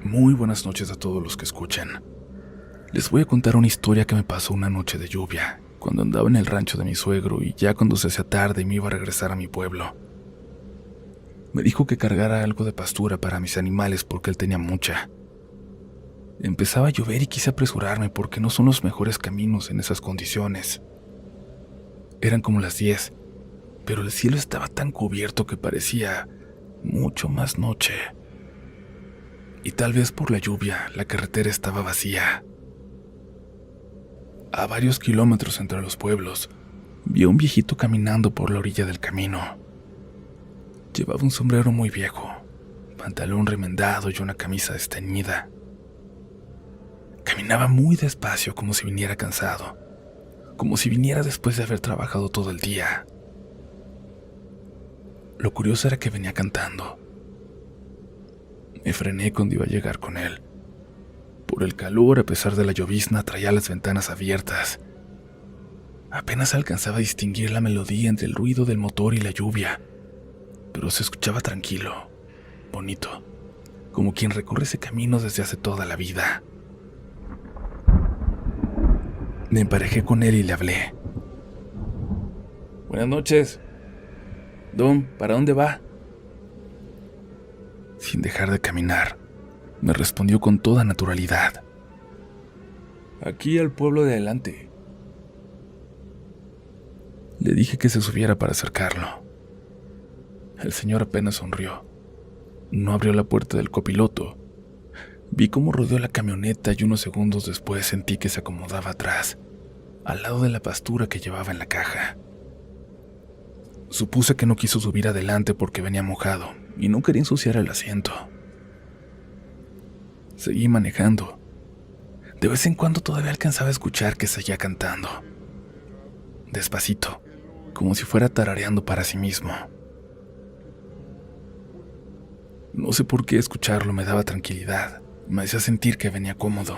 Muy buenas noches a todos los que escuchan. Les voy a contar una historia que me pasó una noche de lluvia, cuando andaba en el rancho de mi suegro y ya cuando se hacía tarde y me iba a regresar a mi pueblo. Me dijo que cargara algo de pastura para mis animales porque él tenía mucha. Empezaba a llover y quise apresurarme porque no son los mejores caminos en esas condiciones. Eran como las 10, pero el cielo estaba tan cubierto que parecía mucho más noche. Y tal vez por la lluvia, la carretera estaba vacía. A varios kilómetros entre los pueblos, vi a un viejito caminando por la orilla del camino. Llevaba un sombrero muy viejo, pantalón remendado y una camisa desteñida. Caminaba muy despacio, como si viniera cansado, como si viniera después de haber trabajado todo el día. Lo curioso era que venía cantando. Me frené cuando iba a llegar con él. Por el calor, a pesar de la llovizna, traía las ventanas abiertas. Apenas alcanzaba a distinguir la melodía entre el ruido del motor y la lluvia, pero se escuchaba tranquilo, bonito, como quien recorre ese camino desde hace toda la vida. Me emparejé con él y le hablé. Buenas noches. Don, ¿para dónde va? Sin dejar de caminar, me respondió con toda naturalidad. Aquí al pueblo de adelante. Le dije que se subiera para acercarlo. El señor apenas sonrió. No abrió la puerta del copiloto. Vi cómo rodeó la camioneta y unos segundos después sentí que se acomodaba atrás, al lado de la pastura que llevaba en la caja. Supuse que no quiso subir adelante porque venía mojado y no quería ensuciar el asiento. Seguí manejando. De vez en cuando todavía alcanzaba a escuchar que seguía cantando. Despacito, como si fuera tarareando para sí mismo. No sé por qué escucharlo me daba tranquilidad, me hacía sentir que venía cómodo.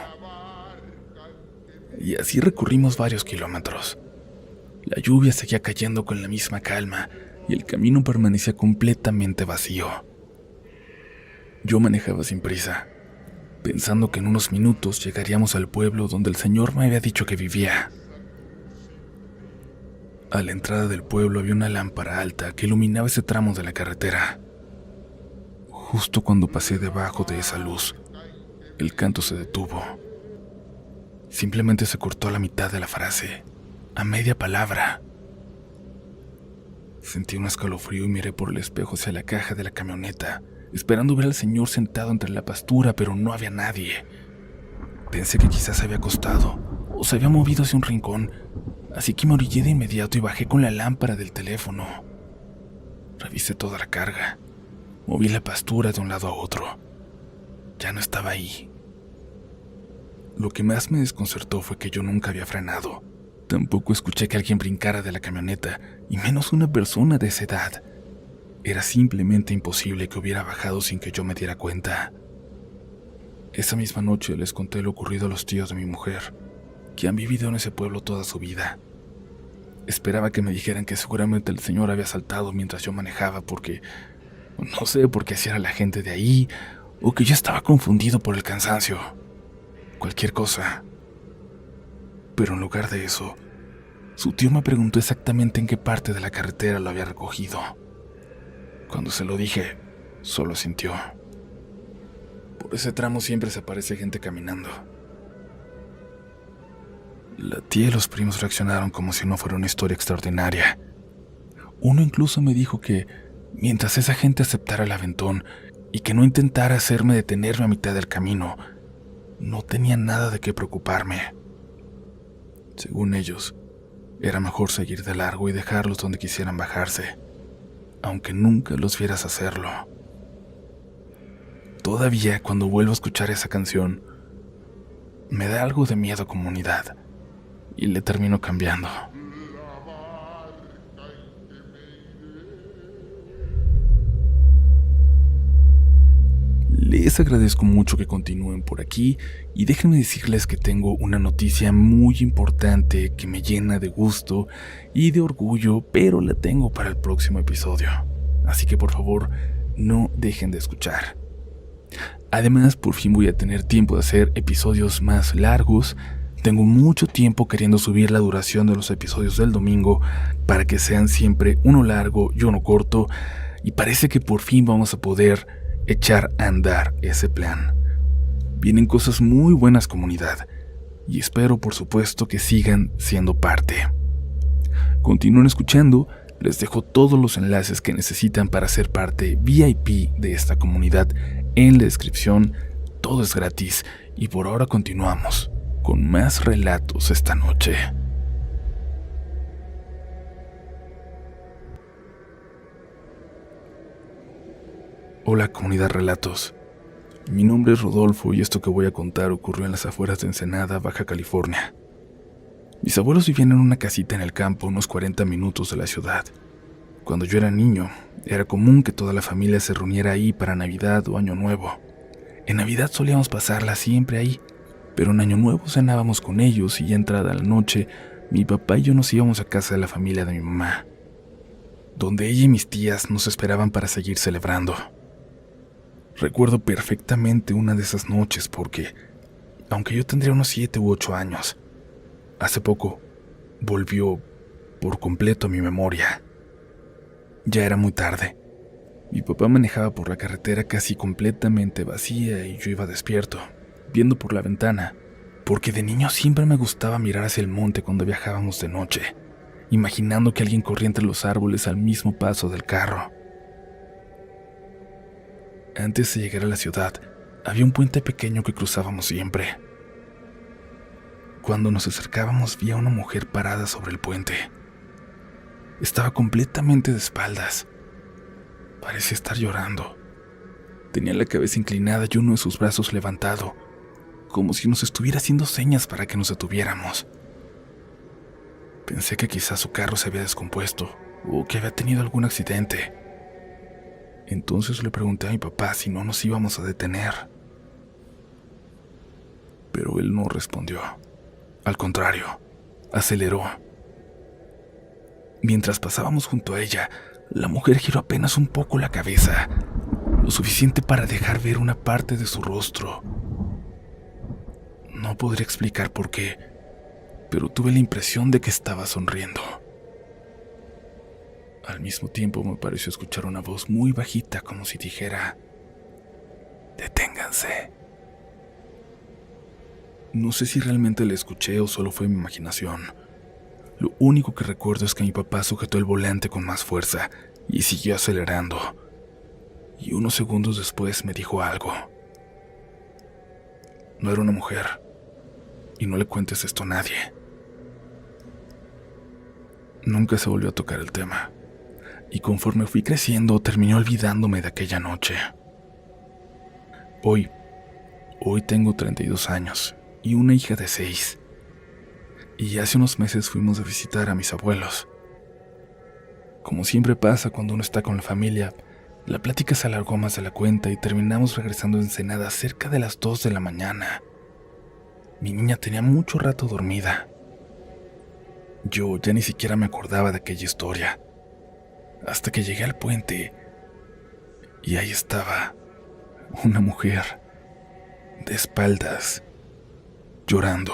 Y así recorrimos varios kilómetros. La lluvia seguía cayendo con la misma calma y el camino permanecía completamente vacío. Yo manejaba sin prisa, pensando que en unos minutos llegaríamos al pueblo donde el señor me había dicho que vivía. A la entrada del pueblo había una lámpara alta que iluminaba ese tramo de la carretera. Justo cuando pasé debajo de esa luz, el canto se detuvo. Simplemente se cortó a la mitad de la frase, a media palabra. Sentí un escalofrío y miré por el espejo hacia la caja de la camioneta, esperando ver al señor sentado entre la pastura, pero no había nadie. Pensé que quizás se había acostado o se había movido hacia un rincón, así que me orillé de inmediato y bajé con la lámpara del teléfono. Revisé toda la carga, moví la pastura de un lado a otro. Ya no estaba ahí. Lo que más me desconcertó fue que yo nunca había frenado. Tampoco escuché que alguien brincara de la camioneta, y menos una persona de esa edad. Era simplemente imposible que hubiera bajado sin que yo me diera cuenta. Esa misma noche les conté lo ocurrido a los tíos de mi mujer, que han vivido en ese pueblo toda su vida. Esperaba que me dijeran que seguramente el señor había saltado mientras yo manejaba porque, no sé por qué así era la gente de ahí, o que yo estaba confundido por el cansancio. Cualquier cosa. Pero en lugar de eso, su tío me preguntó exactamente en qué parte de la carretera lo había recogido. Cuando se lo dije, solo sintió. Por ese tramo siempre se aparece gente caminando. La tía y los primos reaccionaron como si no fuera una historia extraordinaria. Uno incluso me dijo que, mientras esa gente aceptara el aventón y que no intentara hacerme detenerme a mitad del camino, no tenía nada de qué preocuparme. Según ellos, era mejor seguir de largo y dejarlos donde quisieran bajarse, aunque nunca los vieras hacerlo. Todavía cuando vuelvo a escuchar esa canción, me da algo de miedo comunidad y le termino cambiando. Les agradezco mucho que continúen por aquí y déjenme decirles que tengo una noticia muy importante que me llena de gusto y de orgullo, pero la tengo para el próximo episodio. Así que por favor, no dejen de escuchar. Además, por fin voy a tener tiempo de hacer episodios más largos. Tengo mucho tiempo queriendo subir la duración de los episodios del domingo para que sean siempre uno largo y uno corto, y parece que por fin vamos a poder echar a andar ese plan. Vienen cosas muy buenas, comunidad, y espero por supuesto que sigan siendo parte. Continúen escuchando, les dejo todos los enlaces que necesitan para ser parte VIP de esta comunidad en la descripción. Todo es gratis y por ahora continuamos con más relatos esta noche. Hola, comunidad Relatos. Mi nombre es Rodolfo y esto que voy a contar ocurrió en las afueras de Ensenada, Baja California. Mis abuelos vivían en una casita en el campo, unos 40 minutos de la ciudad. Cuando yo era niño, era común que toda la familia se reuniera ahí para Navidad o Año Nuevo. En Navidad solíamos pasarla siempre ahí, pero en Año Nuevo cenábamos con ellos y ya entrada la noche, mi papá y yo nos íbamos a casa de la familia de mi mamá, donde ella y mis tías nos esperaban para seguir celebrando. Recuerdo perfectamente una de esas noches porque, aunque yo tendría unos 7 u 8 años, hace poco volvió por completo a mi memoria. Ya era muy tarde. Mi papá manejaba por la carretera casi completamente vacía y yo iba despierto, viendo por la ventana, porque de niño siempre me gustaba mirar hacia el monte cuando viajábamos de noche, imaginando que alguien corría entre los árboles al mismo paso del carro. Antes de llegar a la ciudad, había un puente pequeño que cruzábamos siempre. Cuando nos acercábamos vi a una mujer parada sobre el puente. Estaba completamente de espaldas. Parecía estar llorando. Tenía la cabeza inclinada y uno de sus brazos levantado, como si nos estuviera haciendo señas para que nos detuviéramos. Pensé que quizás su carro se había descompuesto o que había tenido algún accidente. Entonces le pregunté a mi papá si no nos íbamos a detener. Pero él no respondió. Al contrario, aceleró. Mientras pasábamos junto a ella, la mujer giró apenas un poco la cabeza, lo suficiente para dejar ver una parte de su rostro. No podré explicar por qué, pero tuve la impresión de que estaba sonriendo. Al mismo tiempo me pareció escuchar una voz muy bajita, como si dijera: «Deténganse». No sé si realmente la escuché o solo fue mi imaginación. Lo único que recuerdo es que mi papá sujetó el volante con más fuerza y siguió acelerando. Y unos segundos después me dijo algo. No era una mujer. Y no le cuentes esto a nadie. Nunca se volvió a tocar el tema. Y conforme fui creciendo, terminé olvidándome de aquella noche. Hoy tengo 32 años y una hija de 6. Y hace unos meses fuimos a visitar a mis abuelos. Como siempre pasa cuando uno está con la familia, la plática se alargó más de la cuenta y terminamos regresando a Ensenada cerca de las 2 de la mañana. Mi niña tenía mucho rato dormida. Yo ya ni siquiera me acordaba de aquella historia, hasta que llegué al puente y ahí estaba una mujer de espaldas, llorando.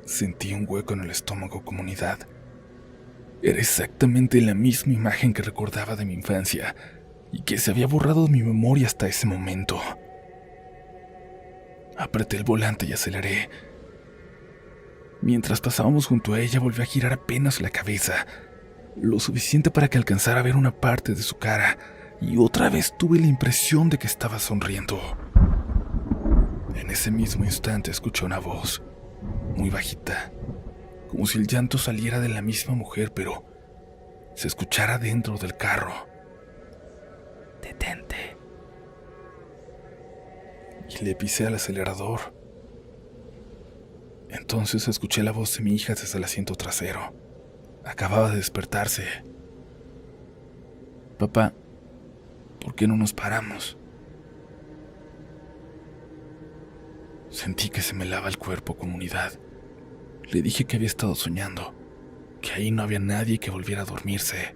Sentí un hueco en el estómago, comunidad. Era exactamente la misma imagen que recordaba de mi infancia y que se había borrado de mi memoria hasta ese momento. Apreté el volante y aceleré. Mientras pasábamos junto a ella, volvió a girar apenas la cabeza, lo suficiente para que alcanzara a ver una parte de su cara, y otra vez tuve la impresión de que estaba sonriendo. En ese mismo instante escuché una voz, muy bajita, como si el llanto saliera de la misma mujer, pero se escuchara dentro del carro. «Detente». Y le pisé al acelerador. Entonces escuché la voz de mi hija desde el asiento trasero. Acababa de despertarse. «Papá, ¿por qué no nos paramos?». Sentí que se me helaba el cuerpo con unidad. Le dije que había estado soñando, que ahí no había nadie que volviera a dormirse.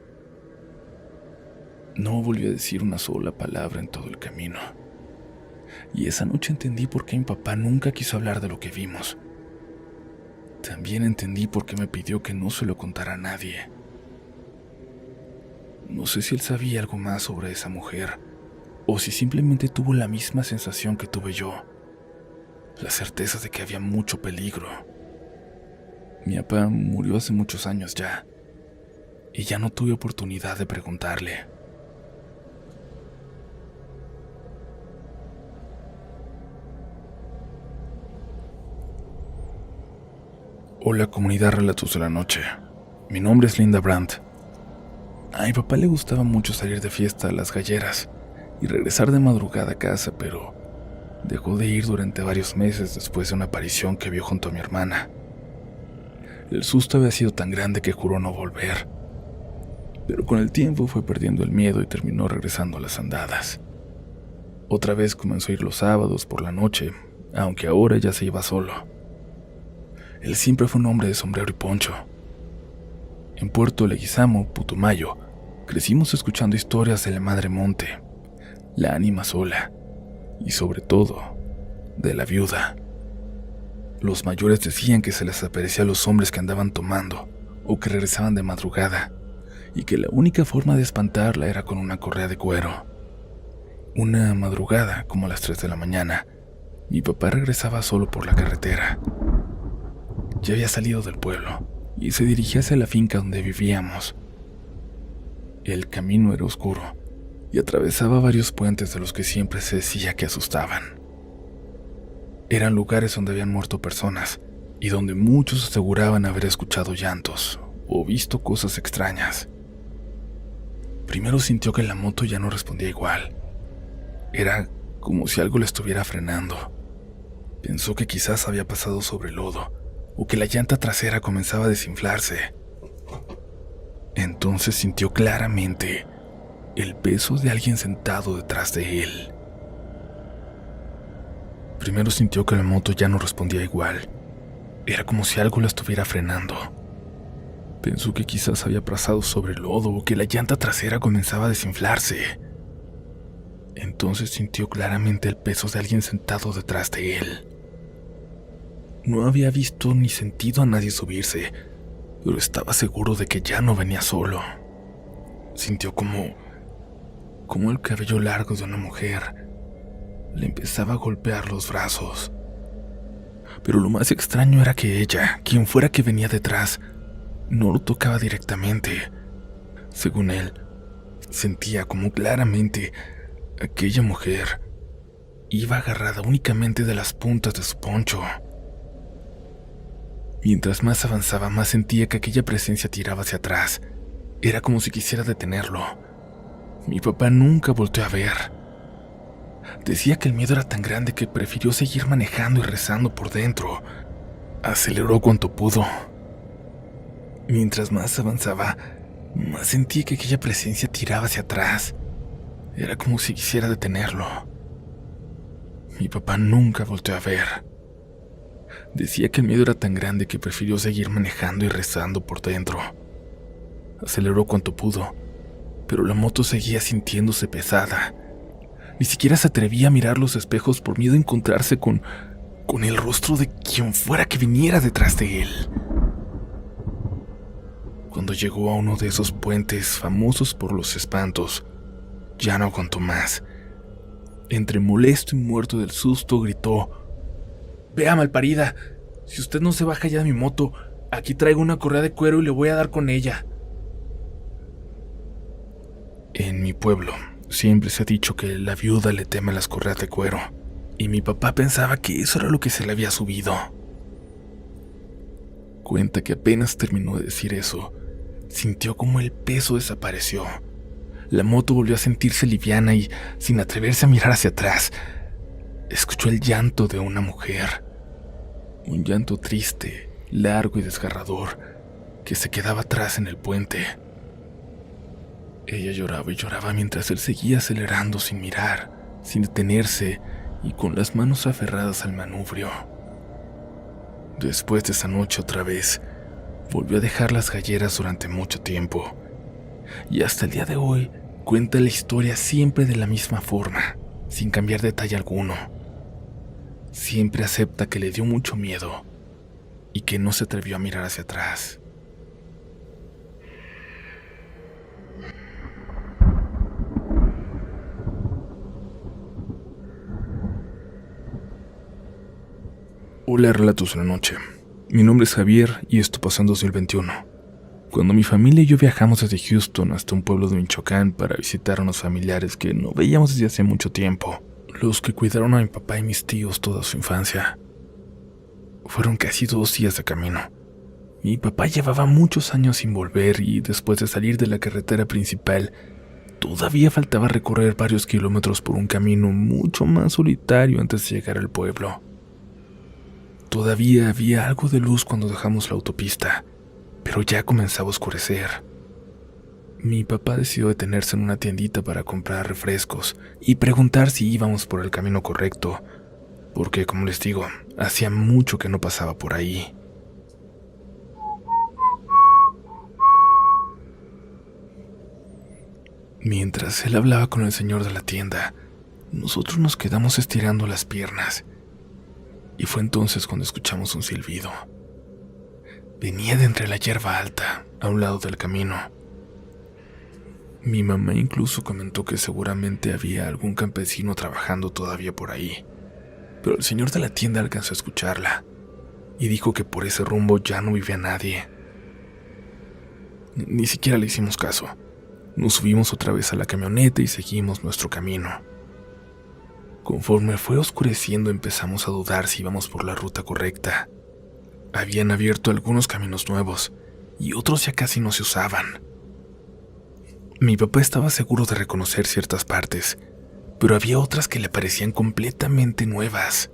No volvió a decir una sola palabra en todo el camino. Y esa noche entendí por qué mi papá nunca quiso hablar de lo que vimos. También entendí por qué me pidió que no se lo contara a nadie. No sé si él sabía algo más sobre esa mujer, o si simplemente tuvo la misma sensación que tuve yo, la certeza de que había mucho peligro. Mi papá murió hace muchos años ya, y ya no tuve oportunidad de preguntarle. Hola, comunidad Relatos de la Noche. Mi nombre es Linda Brandt. A mi papá le gustaba mucho salir de fiesta a las galleras y regresar de madrugada a casa, pero dejó de ir durante varios meses después de una aparición que vio junto a mi hermana. El susto había sido tan grande que juró no volver, pero con el tiempo fue perdiendo el miedo y terminó regresando a las andadas. Otra vez comenzó a ir los sábados por la noche, aunque ahora ya se iba solo. Él siempre fue un hombre de sombrero y poncho. En Puerto Leguizamo, Putumayo, crecimos escuchando historias de la Madre Monte, la Ánima Sola y sobre todo, de la viuda. Los mayores decían que se les aparecía a los hombres que andaban tomando o que regresaban de madrugada y que la única forma de espantarla era con una correa de cuero. Una madrugada, como a las 3 de la mañana, mi papá regresaba solo por la carretera. Ya había salido del pueblo y se dirigía hacia la finca donde vivíamos. El camino era oscuro y atravesaba varios puentes de los que siempre se decía que asustaban. Eran lugares donde habían muerto personas y donde muchos aseguraban haber escuchado llantos o visto cosas extrañas. Primero sintió que la moto ya no respondía igual. Era como si algo le estuviera frenando. Pensó que quizás había pasado sobre el lodo o que la llanta trasera comenzaba a desinflarse. Entonces sintió claramente el peso de alguien sentado detrás de él. Primero sintió que la moto ya no respondía igual. Era como si algo la estuviera frenando. Pensó que quizás había pasado sobre el lodo o que la llanta trasera comenzaba a desinflarse. Entonces sintió claramente el peso de alguien sentado detrás de él. No había visto ni sentido a nadie subirse, pero estaba seguro de que ya no venía solo. Sintió como el cabello largo de una mujer le empezaba a golpear los brazos. Pero lo más extraño era que ella, quien fuera que venía detrás, no lo tocaba directamente. Según él, sentía como claramente aquella mujer iba agarrada únicamente de las puntas de su poncho. Mientras más avanzaba, más sentía que aquella presencia tiraba hacia atrás. Era como si quisiera detenerlo. Mi papá nunca volteó a ver. Decía que el miedo era tan grande que prefirió seguir manejando y rezando por dentro. Aceleró cuanto pudo. Mientras más avanzaba, más sentía que aquella presencia tiraba hacia atrás. Era como si quisiera detenerlo. Mi papá nunca volteó a ver. Decía que el miedo era tan grande que prefirió seguir manejando y rezando por dentro. Aceleró cuanto pudo, pero la moto seguía sintiéndose pesada. Ni siquiera se atrevía a mirar los espejos por miedo a encontrarse con el rostro de quien fuera que viniera detrás de él. Cuando llegó a uno de esos puentes famosos por los espantos, ya no aguantó más. Entre molesto y muerto del susto, gritó: «Vea, malparida, si usted no se baja ya de mi moto, aquí traigo una correa de cuero y le voy a dar con ella». En mi pueblo siempre se ha dicho que la viuda le teme las correas de cuero, y mi papá pensaba que eso era lo que se le había subido. Cuenta que apenas terminó de decir eso, sintió como el peso desapareció. La moto volvió a sentirse liviana y, sin atreverse a mirar hacia atrás, escuchó el llanto de una mujer. Un llanto triste, largo y desgarrador, que se quedaba atrás en el puente. Ella lloraba y lloraba mientras él seguía acelerando sin mirar, sin detenerse y con las manos aferradas al manubrio. Después de esa noche otra vez, volvió a dejar las galleras durante mucho tiempo, y hasta el día de hoy cuenta la historia siempre de la misma forma, sin cambiar detalle alguno. Siempre acepta que le dio mucho miedo y que no se atrevió a mirar hacia atrás. Hola, Relatos de la Noche. Mi nombre es Javier y esto pasó en 2021, cuando mi familia y yo viajamos desde Houston hasta un pueblo de Michoacán para visitar a unos familiares que no veíamos desde hace mucho tiempo, los que cuidaron a mi papá y mis tíos toda su infancia. Fueron casi 2 días de camino. Mi papá llevaba muchos años sin volver y después de salir de la carretera principal, todavía faltaba recorrer varios kilómetros por un camino mucho más solitario antes de llegar al pueblo. Todavía había algo de luz cuando dejamos la autopista, pero ya comenzaba a oscurecer. Mi papá decidió detenerse en una tiendita para comprar refrescos y preguntar si íbamos por el camino correcto, porque, como les digo, hacía mucho que no pasaba por ahí. Mientras él hablaba con el señor de la tienda, nosotros nos quedamos estirando las piernas. Y fue entonces cuando escuchamos un silbido. Venía de entre la hierba alta, a un lado del camino. Mi mamá incluso comentó que seguramente había algún campesino trabajando todavía por ahí, pero el señor de la tienda alcanzó a escucharla y dijo que por ese rumbo ya no vivía nadie. Ni siquiera le hicimos caso. Nos subimos otra vez a la camioneta y seguimos nuestro camino. Conforme fue oscureciendo empezamos a dudar si íbamos por la ruta correcta. Habían abierto algunos caminos nuevos y otros ya casi no se usaban. Mi papá estaba seguro de reconocer ciertas partes, pero había otras que le parecían completamente nuevas.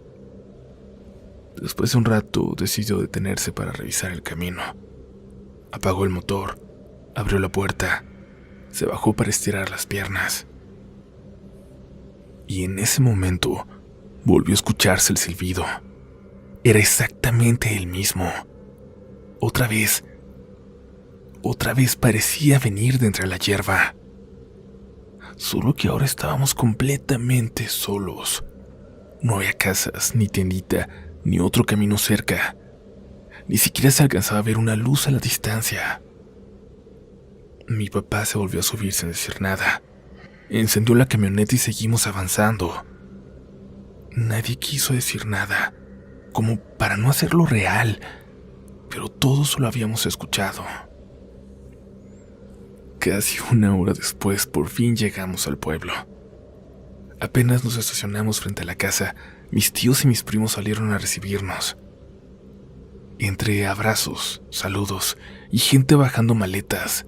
Después de un rato decidió detenerse para revisar el camino. Apagó el motor, abrió la puerta, se bajó para estirar las piernas. Y en ese momento volvió a escucharse el silbido. Era exactamente el mismo. Otra vez parecía venir de entre la hierba. Solo que ahora estábamos completamente solos. No había casas, ni tiendita, ni otro camino cerca. Ni siquiera se alcanzaba a ver una luz a la distancia. Mi papá se volvió a subir sin decir nada. Encendió la camioneta y seguimos avanzando. Nadie quiso decir nada, como para no hacerlo real, pero todos lo habíamos escuchado. Casi 1 hora después, por fin llegamos al pueblo. Apenas nos estacionamos frente a la casa, mis tíos y mis primos salieron a recibirnos. Entre abrazos, saludos y gente bajando maletas,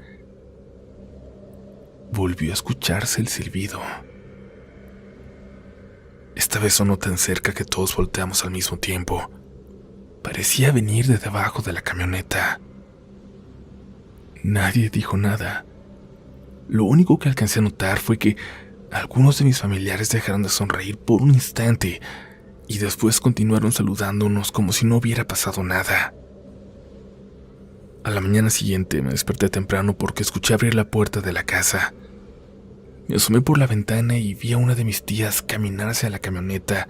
volvió a escucharse el silbido. Esta vez sonó tan cerca que todos volteamos al mismo tiempo. Parecía venir de debajo de la camioneta. Nadie dijo nada. Lo único que alcancé a notar fue que algunos de mis familiares dejaron de sonreír por un instante y después continuaron saludándonos como si no hubiera pasado nada. A la mañana siguiente me desperté temprano porque escuché abrir la puerta de la casa. Me asomé por la ventana y vi a una de mis tías caminar hacia la camioneta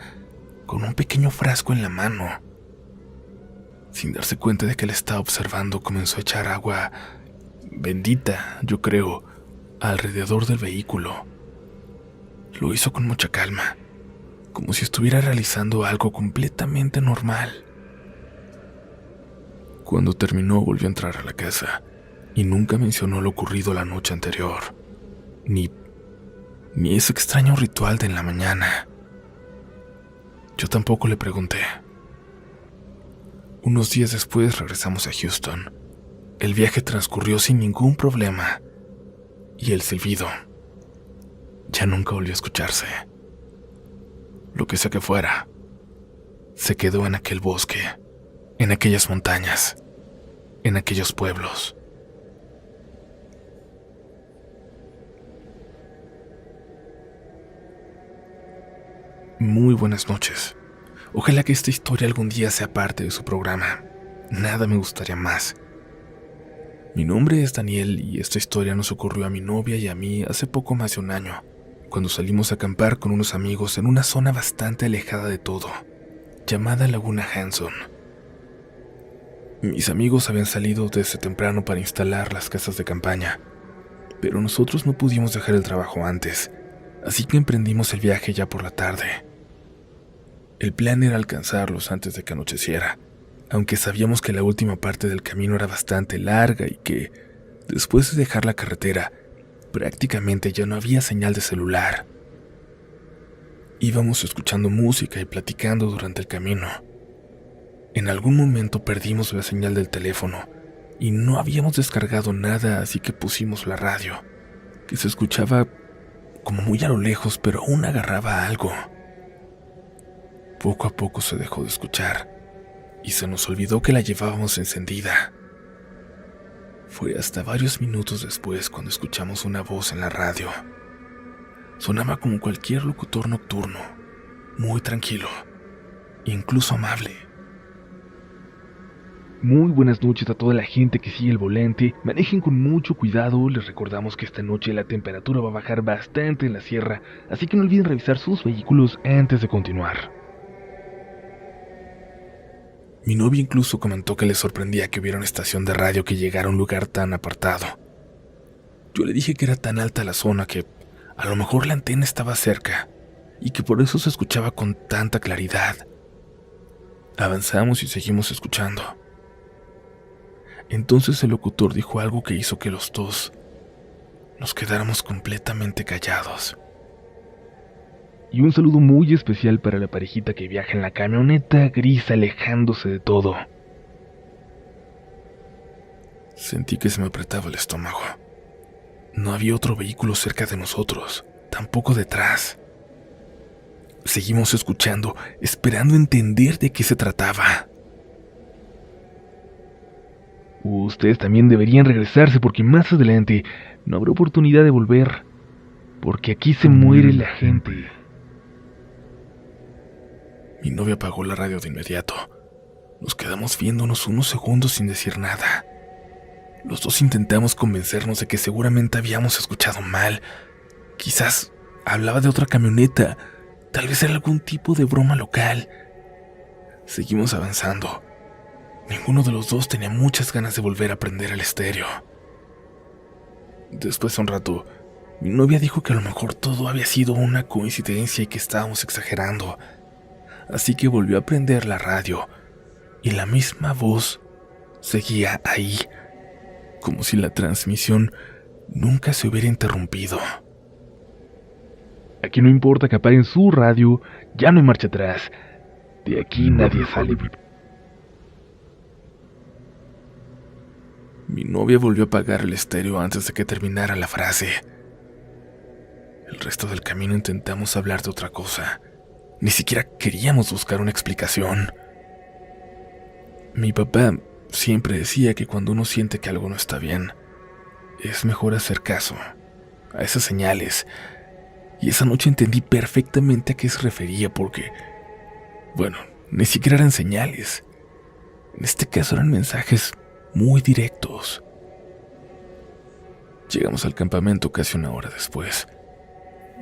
con un pequeño frasco en la mano. Sin darse cuenta de que la estaba observando, comenzó a echar agua bendita, yo creo, alrededor del vehículo. Lo hizo con mucha calma, como si estuviera realizando algo completamente normal. Cuando terminó, volvió a entrar a la casa y nunca mencionó lo ocurrido la noche anterior, ni ese extraño ritual de en la mañana. Yo tampoco le pregunté. Unos días después regresamos a Houston. El viaje transcurrió sin ningún problema y el silbido ya nunca volvió a escucharse. Lo que sea que fuera, se quedó en aquel bosque, en aquellas montañas, en aquellos pueblos. Muy buenas noches. Ojalá que esta historia algún día sea parte de su programa. Nada me gustaría más. Mi nombre es Daniel y esta historia nos ocurrió a mi novia y a mí hace poco más de un año, cuando salimos a acampar con unos amigos en una zona bastante alejada de todo, llamada Laguna Hanson. Mis amigos habían salido desde temprano para instalar las casas de campaña, pero nosotros no pudimos dejar el trabajo antes, así que emprendimos el viaje ya por la tarde. El plan era alcanzarlos antes de que anocheciera, aunque sabíamos que la última parte del camino era bastante larga y que, después de dejar la carretera, prácticamente ya no había señal de celular. Íbamos escuchando música y platicando durante el camino. En algún momento perdimos la señal del teléfono y no habíamos descargado nada, así que pusimos la radio, que se escuchaba como muy a lo lejos, pero aún agarraba algo. Poco a poco se dejó de escuchar y se nos olvidó que la llevábamos encendida. Fue hasta varios minutos después cuando escuchamos una voz en la radio. Sonaba como cualquier locutor nocturno, muy tranquilo, incluso amable. Muy buenas noches a toda la gente que sigue el volante. Manejen con mucho cuidado. Les recordamos que esta noche la temperatura va a bajar bastante en la sierra, así que no olviden revisar sus vehículos antes de continuar. Mi novia incluso comentó que le sorprendía que hubiera una estación de radio que llegara a un lugar tan apartado. Yo le dije que era tan alta la zona que a lo mejor la antena estaba cerca y que por eso se escuchaba con tanta claridad. Avanzamos y seguimos escuchando. Entonces el locutor dijo algo que hizo que los dos nos quedáramos completamente callados. Y un saludo muy especial para la parejita que viaja en la camioneta gris alejándose de todo. Sentí que se me apretaba el estómago. No había otro vehículo cerca de nosotros, tampoco detrás. Seguimos escuchando, esperando entender de qué se trataba. Ustedes también deberían regresarse porque más adelante no habrá oportunidad de volver, porque aquí se muere la gente. Mi novia apagó la radio de inmediato. Nos quedamos viéndonos unos segundos sin decir nada. Los dos intentamos convencernos de que seguramente habíamos escuchado mal. Quizás hablaba de otra camioneta. Tal vez era algún tipo de broma local. Seguimos avanzando. Ninguno de los dos tenía muchas ganas de volver a prender el estéreo. Después de un rato, mi novia dijo que a lo mejor todo había sido una coincidencia y que estábamos exagerando. Así que volvió a prender la radio y la misma voz seguía ahí, como si la transmisión nunca se hubiera interrumpido. Aquí no importa que apaguen su radio, ya no hay marcha atrás. De aquí nadie sale. Mi novia volvió a apagar el estéreo antes de que terminara la frase. El resto del camino intentamos hablar de otra cosa. Ni siquiera queríamos buscar una explicación. Mi papá siempre decía que cuando uno siente que algo no está bien, es mejor hacer caso a esas señales. Y esa noche entendí perfectamente a qué se refería porque, bueno, ni siquiera eran señales. En este caso eran mensajes muy directos. Llegamos al campamento casi una hora después.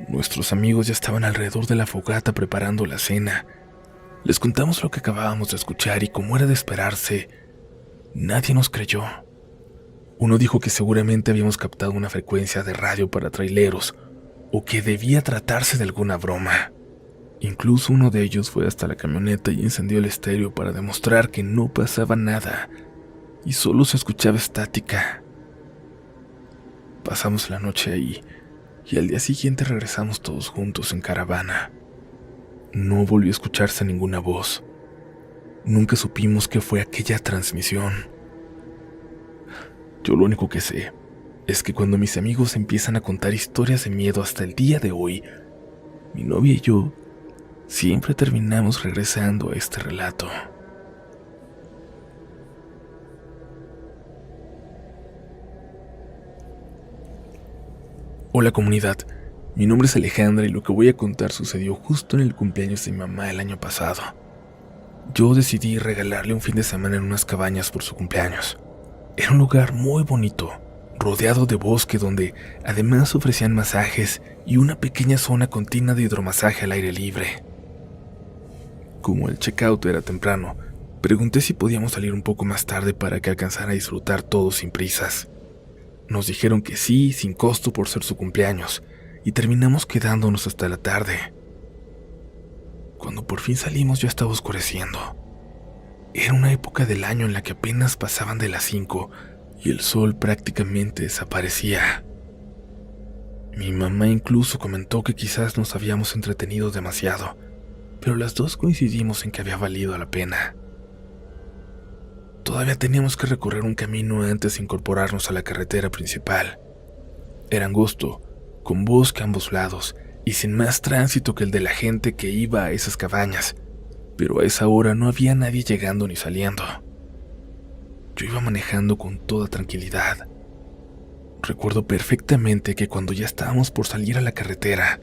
Nuestros amigos ya estaban alrededor de la fogata preparando la cena. Les contamos lo que acabábamos de escuchar y, como era de esperarse, nadie nos creyó. Uno dijo que seguramente habíamos captado una frecuencia de radio para traileros o que debía tratarse de alguna broma. Incluso uno de ellos fue hasta la camioneta y encendió el estéreo para demostrar que no pasaba nada y solo se escuchaba estática. Pasamos la noche ahí y al día siguiente regresamos todos juntos en caravana. No volvió a escucharse ninguna voz. Nunca supimos qué fue aquella transmisión. Yo lo único que sé es que cuando mis amigos empiezan a contar historias de miedo hasta el día de hoy, mi novia y yo siempre terminamos regresando a este relato. Hola comunidad, Mi nombre es Alejandra y lo que voy a contar sucedió justo en el cumpleaños de mi mamá el año pasado. Yo decidí regalarle un fin de semana en unas cabañas por su cumpleaños. Era un lugar muy bonito, rodeado de bosque donde además ofrecían masajes y una pequeña zona con tina de hidromasaje al aire libre. Como el checkout era temprano, pregunté si podíamos salir un poco más tarde para que alcanzara a disfrutar todo sin prisas. Nos dijeron que sí, sin costo por ser su cumpleaños, y terminamos quedándonos hasta la tarde. Cuando por fin salimos ya estaba oscureciendo. Era una época del año en la que apenas pasaban de las 5 y el sol prácticamente desaparecía. Mi mamá incluso comentó que quizás nos habíamos entretenido demasiado, pero las dos coincidimos en que había valido la pena. Todavía teníamos que recorrer un camino antes de incorporarnos a la carretera principal. Era angosto, con bosque a ambos lados y sin más tránsito que el de la gente que iba a esas cabañas, pero a esa hora no había nadie llegando ni saliendo. Yo iba manejando con toda tranquilidad. Recuerdo perfectamente que cuando ya estábamos por salir a la carretera,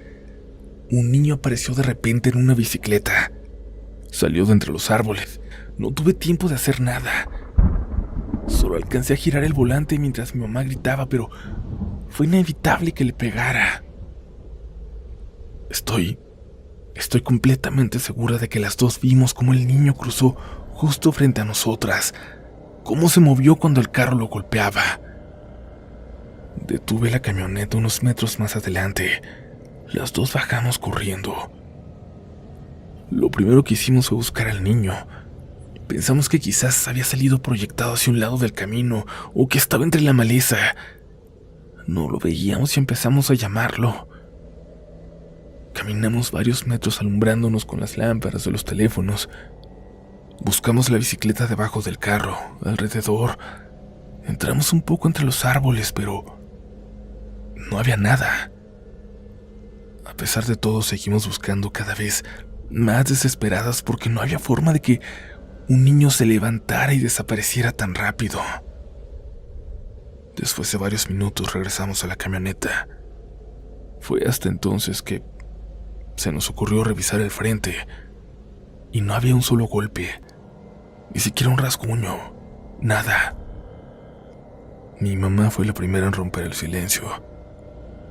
un niño apareció de repente en una bicicleta. Salió de entre los árboles. No tuve tiempo de hacer nada. Solo alcancé a girar el volante mientras mi mamá gritaba, pero fue inevitable que le pegara. Estoy completamente segura de que las dos vimos cómo el niño cruzó justo frente a nosotras, cómo se movió cuando el carro lo golpeaba. Detuve la camioneta unos metros más adelante. Las dos bajamos corriendo. Lo primero que hicimos fue buscar al niño. Pensamos que quizás había salido proyectado hacia un lado del camino o que estaba entre la maleza. No lo veíamos y empezamos a llamarlo. Caminamos varios metros alumbrándonos con las lámparas de los teléfonos. Buscamos la bicicleta debajo del carro, alrededor. Entramos un poco entre los árboles, pero no había nada. A pesar de todo, seguimos buscando cada vez más desesperadas porque no había forma de que un niño se levantara y desapareciera tan rápido. Después de varios minutos regresamos a la camioneta. Fue hasta entonces que se nos ocurrió revisar el frente y no había un solo golpe, ni siquiera un rasguño, nada. Mi mamá fue la primera en romper el silencio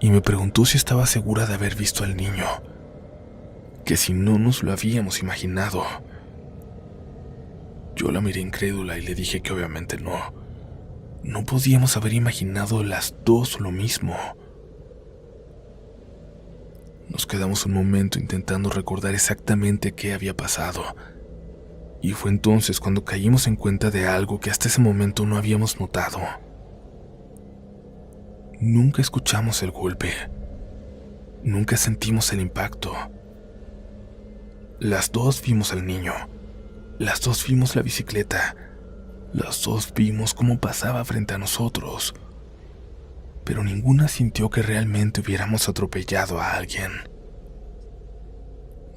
y me preguntó si estaba segura de haber visto al niño, que si no nos lo habíamos imaginado. Yo la miré incrédula y le dije que obviamente no. No podíamos haber imaginado las dos lo mismo. Nos quedamos un momento intentando recordar exactamente qué había pasado, y fue entonces cuando caímos en cuenta de algo que hasta ese momento no habíamos notado. Nunca escuchamos el golpe. Nunca sentimos el impacto. Las dos vimos al niño. Las dos vimos la bicicleta. Las dos vimos cómo pasaba frente a nosotros. Pero ninguna sintió que realmente hubiéramos atropellado a alguien.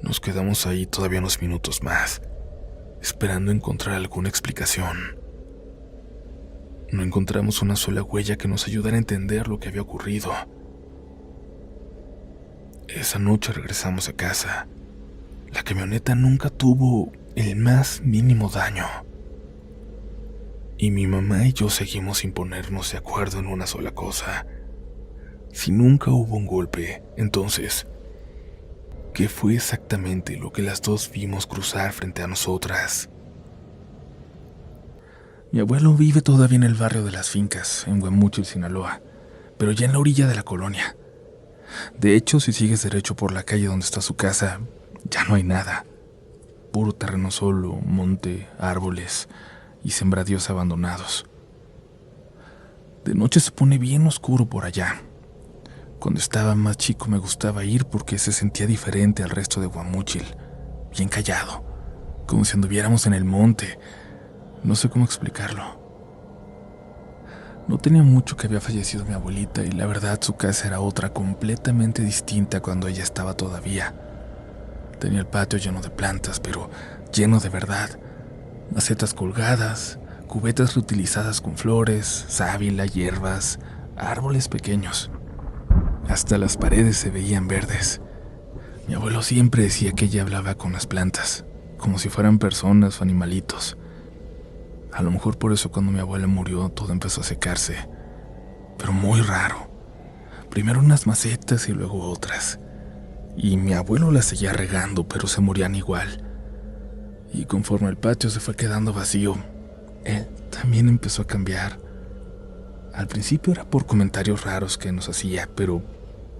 Nos quedamos ahí todavía unos minutos más, esperando encontrar alguna explicación. No encontramos una sola huella que nos ayudara a entender lo que había ocurrido. Esa noche regresamos a casa. La camioneta nunca tuvo el más mínimo daño. Y mi mamá y yo seguimos sin ponernos de acuerdo en una sola cosa. Si nunca hubo un golpe, entonces, ¿qué fue exactamente lo que las dos vimos cruzar frente a nosotras? Mi abuelo vive todavía en el barrio de las Fincas, en Guamúchil, Sinaloa, pero ya en la orilla de la colonia. De hecho, si sigues derecho por la calle donde está su casa, ya no hay nada. Puro terreno solo, monte, árboles y sembradíos abandonados. De noche se pone bien oscuro por allá. Cuando estaba más chico me gustaba ir porque se sentía diferente al resto de Guamúchil, bien callado, como si anduviéramos en el monte. No sé cómo explicarlo. No tenía mucho que había fallecido mi abuelita y la verdad su casa era otra completamente distinta cuando ella estaba todavía. Tenía el patio lleno de plantas, pero lleno de verdad. Macetas colgadas, cubetas reutilizadas con flores, sábila, hierbas, árboles pequeños. Hasta las paredes se veían verdes. Mi abuelo siempre decía que ella hablaba con las plantas, como si fueran personas o animalitos. A lo mejor por eso cuando mi abuela murió todo empezó a secarse, pero muy raro. Primero unas macetas y luego otras. Y mi abuelo las seguía regando, pero se morían igual. Y conforme el patio se fue quedando vacío, él también empezó a cambiar. Al principio era por comentarios raros que nos hacía, pero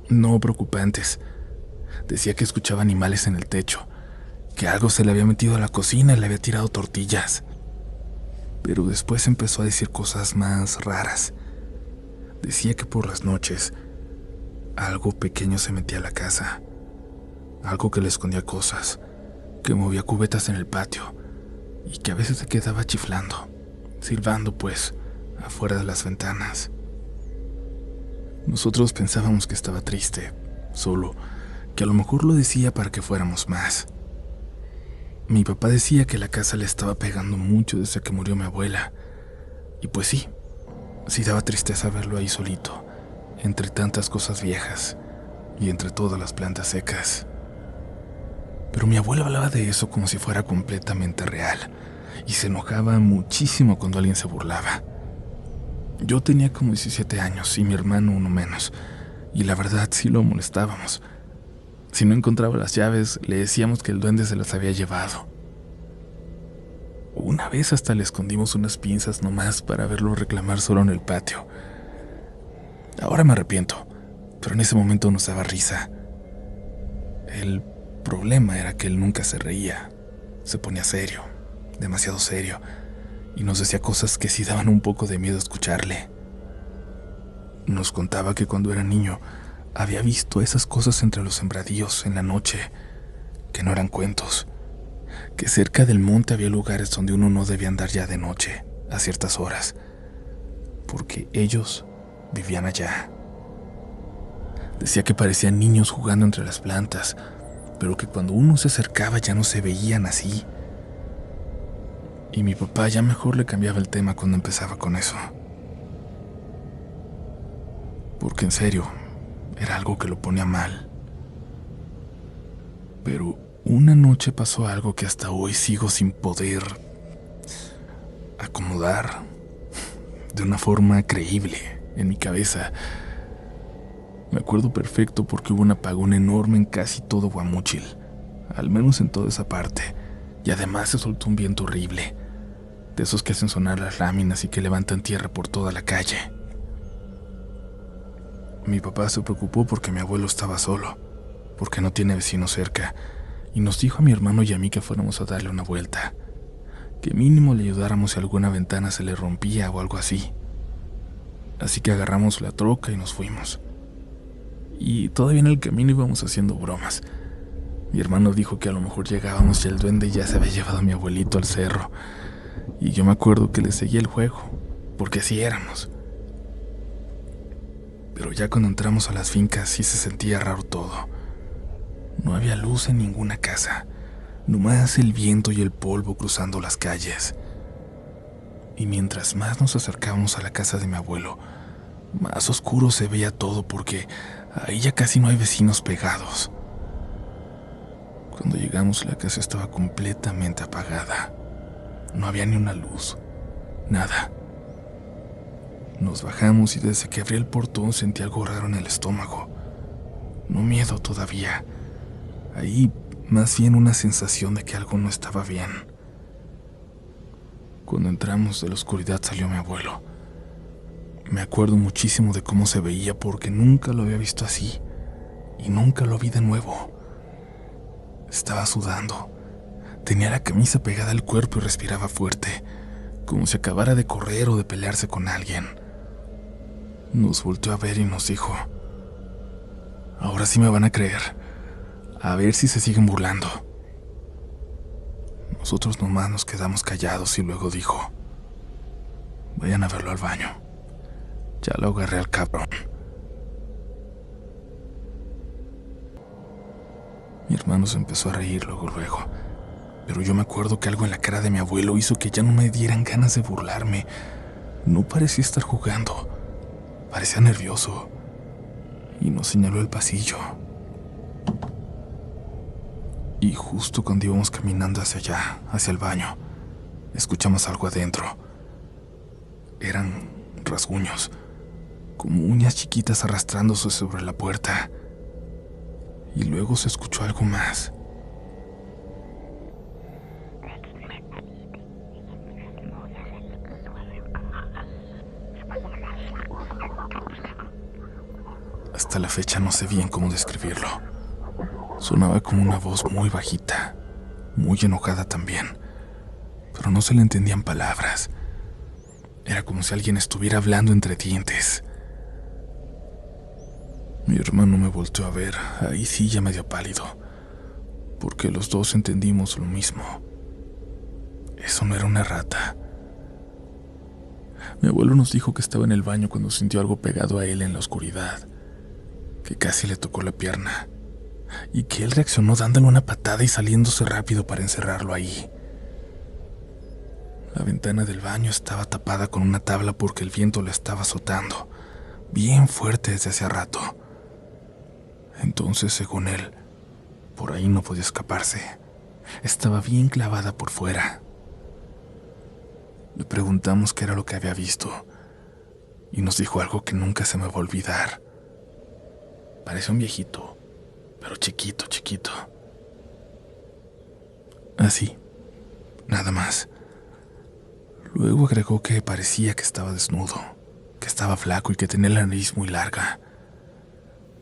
no preocupantes. Decía que escuchaba animales en el techo, que algo se le había metido a la cocina y le había tirado tortillas. Pero después empezó a decir cosas más raras. Decía que por las noches algo pequeño se metía a la casa, algo que le escondía cosas, que movía cubetas en el patio y que a veces se quedaba chiflando, silbando pues, afuera de las ventanas. Nosotros pensábamos que estaba triste, solo que a lo mejor lo decía para que fuéramos más. Mi papá decía que la casa le estaba pegando mucho desde que murió mi abuela, y pues sí daba tristeza verlo ahí solito, entre tantas cosas viejas y entre todas las plantas secas. Pero mi abuela hablaba de eso como si fuera completamente real, y se enojaba muchísimo cuando alguien se burlaba. Yo tenía como 17 años y mi hermano uno menos, y la verdad sí lo molestábamos. Si no encontraba las llaves, le decíamos que el duende se las había llevado. Una vez hasta le escondimos unas pinzas nomás para verlo reclamar solo en el patio. Ahora me arrepiento, pero en ese momento nos daba risa. El problema era que él nunca se reía. Se ponía serio, demasiado serio, y nos decía cosas que sí daban un poco de miedo escucharle. Nos contaba que cuando era niño había visto esas cosas entre los sembradíos en la noche, que no eran cuentos, que cerca del monte había lugares donde uno no debía andar ya de noche, a ciertas horas, porque ellos vivían allá. Decía que parecían niños jugando entre las plantas, pero que cuando uno se acercaba ya no se veían así. Y mi papá ya mejor le cambiaba el tema cuando empezaba con eso. Porque en serio, era algo que lo ponía mal. Pero una noche pasó algo que hasta hoy sigo sin poder acomodar de una forma creíble en mi cabeza. Me acuerdo perfecto porque hubo un apagón enorme en casi todo Guamúchil, al menos en toda esa parte, y además se soltó un viento horrible, de esos que hacen sonar las láminas y que levantan tierra por toda la calle. Mi papá se preocupó porque mi abuelo estaba solo, porque no tiene vecinos cerca, y nos dijo a mi hermano y a mí que fuéramos a darle una vuelta, que mínimo le ayudáramos si alguna ventana se le rompía o algo así. Así que agarramos la troca y nos fuimos. Y todavía en el camino íbamos haciendo bromas. Mi hermano dijo que a lo mejor llegábamos y el duende ya se había llevado a mi abuelito al cerro, y yo me acuerdo que le seguía el juego, porque así éramos. Pero ya cuando entramos a las fincas sí se sentía raro todo. No había luz en ninguna casa, nomás el viento y el polvo cruzando las calles. Y mientras más nos acercábamos a la casa de mi abuelo, más oscuro se veía todo porque ahí ya casi no hay vecinos pegados. Cuando llegamos la casa estaba completamente apagada. No había ni una luz, nada. Nos bajamos y desde que abrí el portón sentí algo raro en el estómago. No miedo todavía. Ahí más bien una sensación de que algo no estaba bien. Cuando entramos de la oscuridad salió mi abuelo. Me acuerdo muchísimo de cómo se veía porque nunca lo había visto así y nunca lo vi de nuevo. Estaba sudando. Tenía la camisa pegada al cuerpo y respiraba fuerte, como si acabara de correr o de pelearse con alguien. Nos volteó a ver y nos dijo: ahora sí me van a creer, a ver si se siguen burlando. Nosotros nomás nos quedamos callados y luego dijo: vayan a verlo al baño. Ya lo agarré al cabrón. Mi hermano se empezó a reír luego, pero yo me acuerdo que algo en la cara de mi abuelo hizo que ya no me dieran ganas de burlarme. No parecía estar jugando, parecía nervioso. y nos señaló el pasillo. Y justo cuando íbamos caminando hacia allá, hacia el baño, escuchamos algo adentro. Eran rasguños, como uñas chiquitas arrastrándose sobre la puerta. Y luego se escuchó algo más. Hasta la fecha no sé bien cómo describirlo. Sonaba como una voz muy bajita, muy enojada también, pero no se le entendían palabras. Era como si alguien estuviera hablando entre dientes. Mi hermano me volteó a ver, ahí sí ya medio pálido, porque los dos entendimos lo mismo. Eso no era una rata. Mi abuelo nos dijo que estaba en el baño cuando sintió algo pegado a él en la oscuridad, que casi le tocó la pierna, y que él reaccionó dándole una patada y saliéndose rápido para encerrarlo ahí. La ventana del baño estaba tapada con una tabla porque el viento la estaba azotando, bien fuerte desde hace rato. Entonces, según él, por ahí no podía escaparse. Estaba bien clavada por fuera. Le preguntamos qué era lo que había visto, y nos dijo algo que nunca se me va a olvidar. Parecía un viejito, pero chiquito, chiquito. Así, nada más. Luego agregó que parecía que estaba desnudo, que estaba flaco y que tenía la nariz muy larga.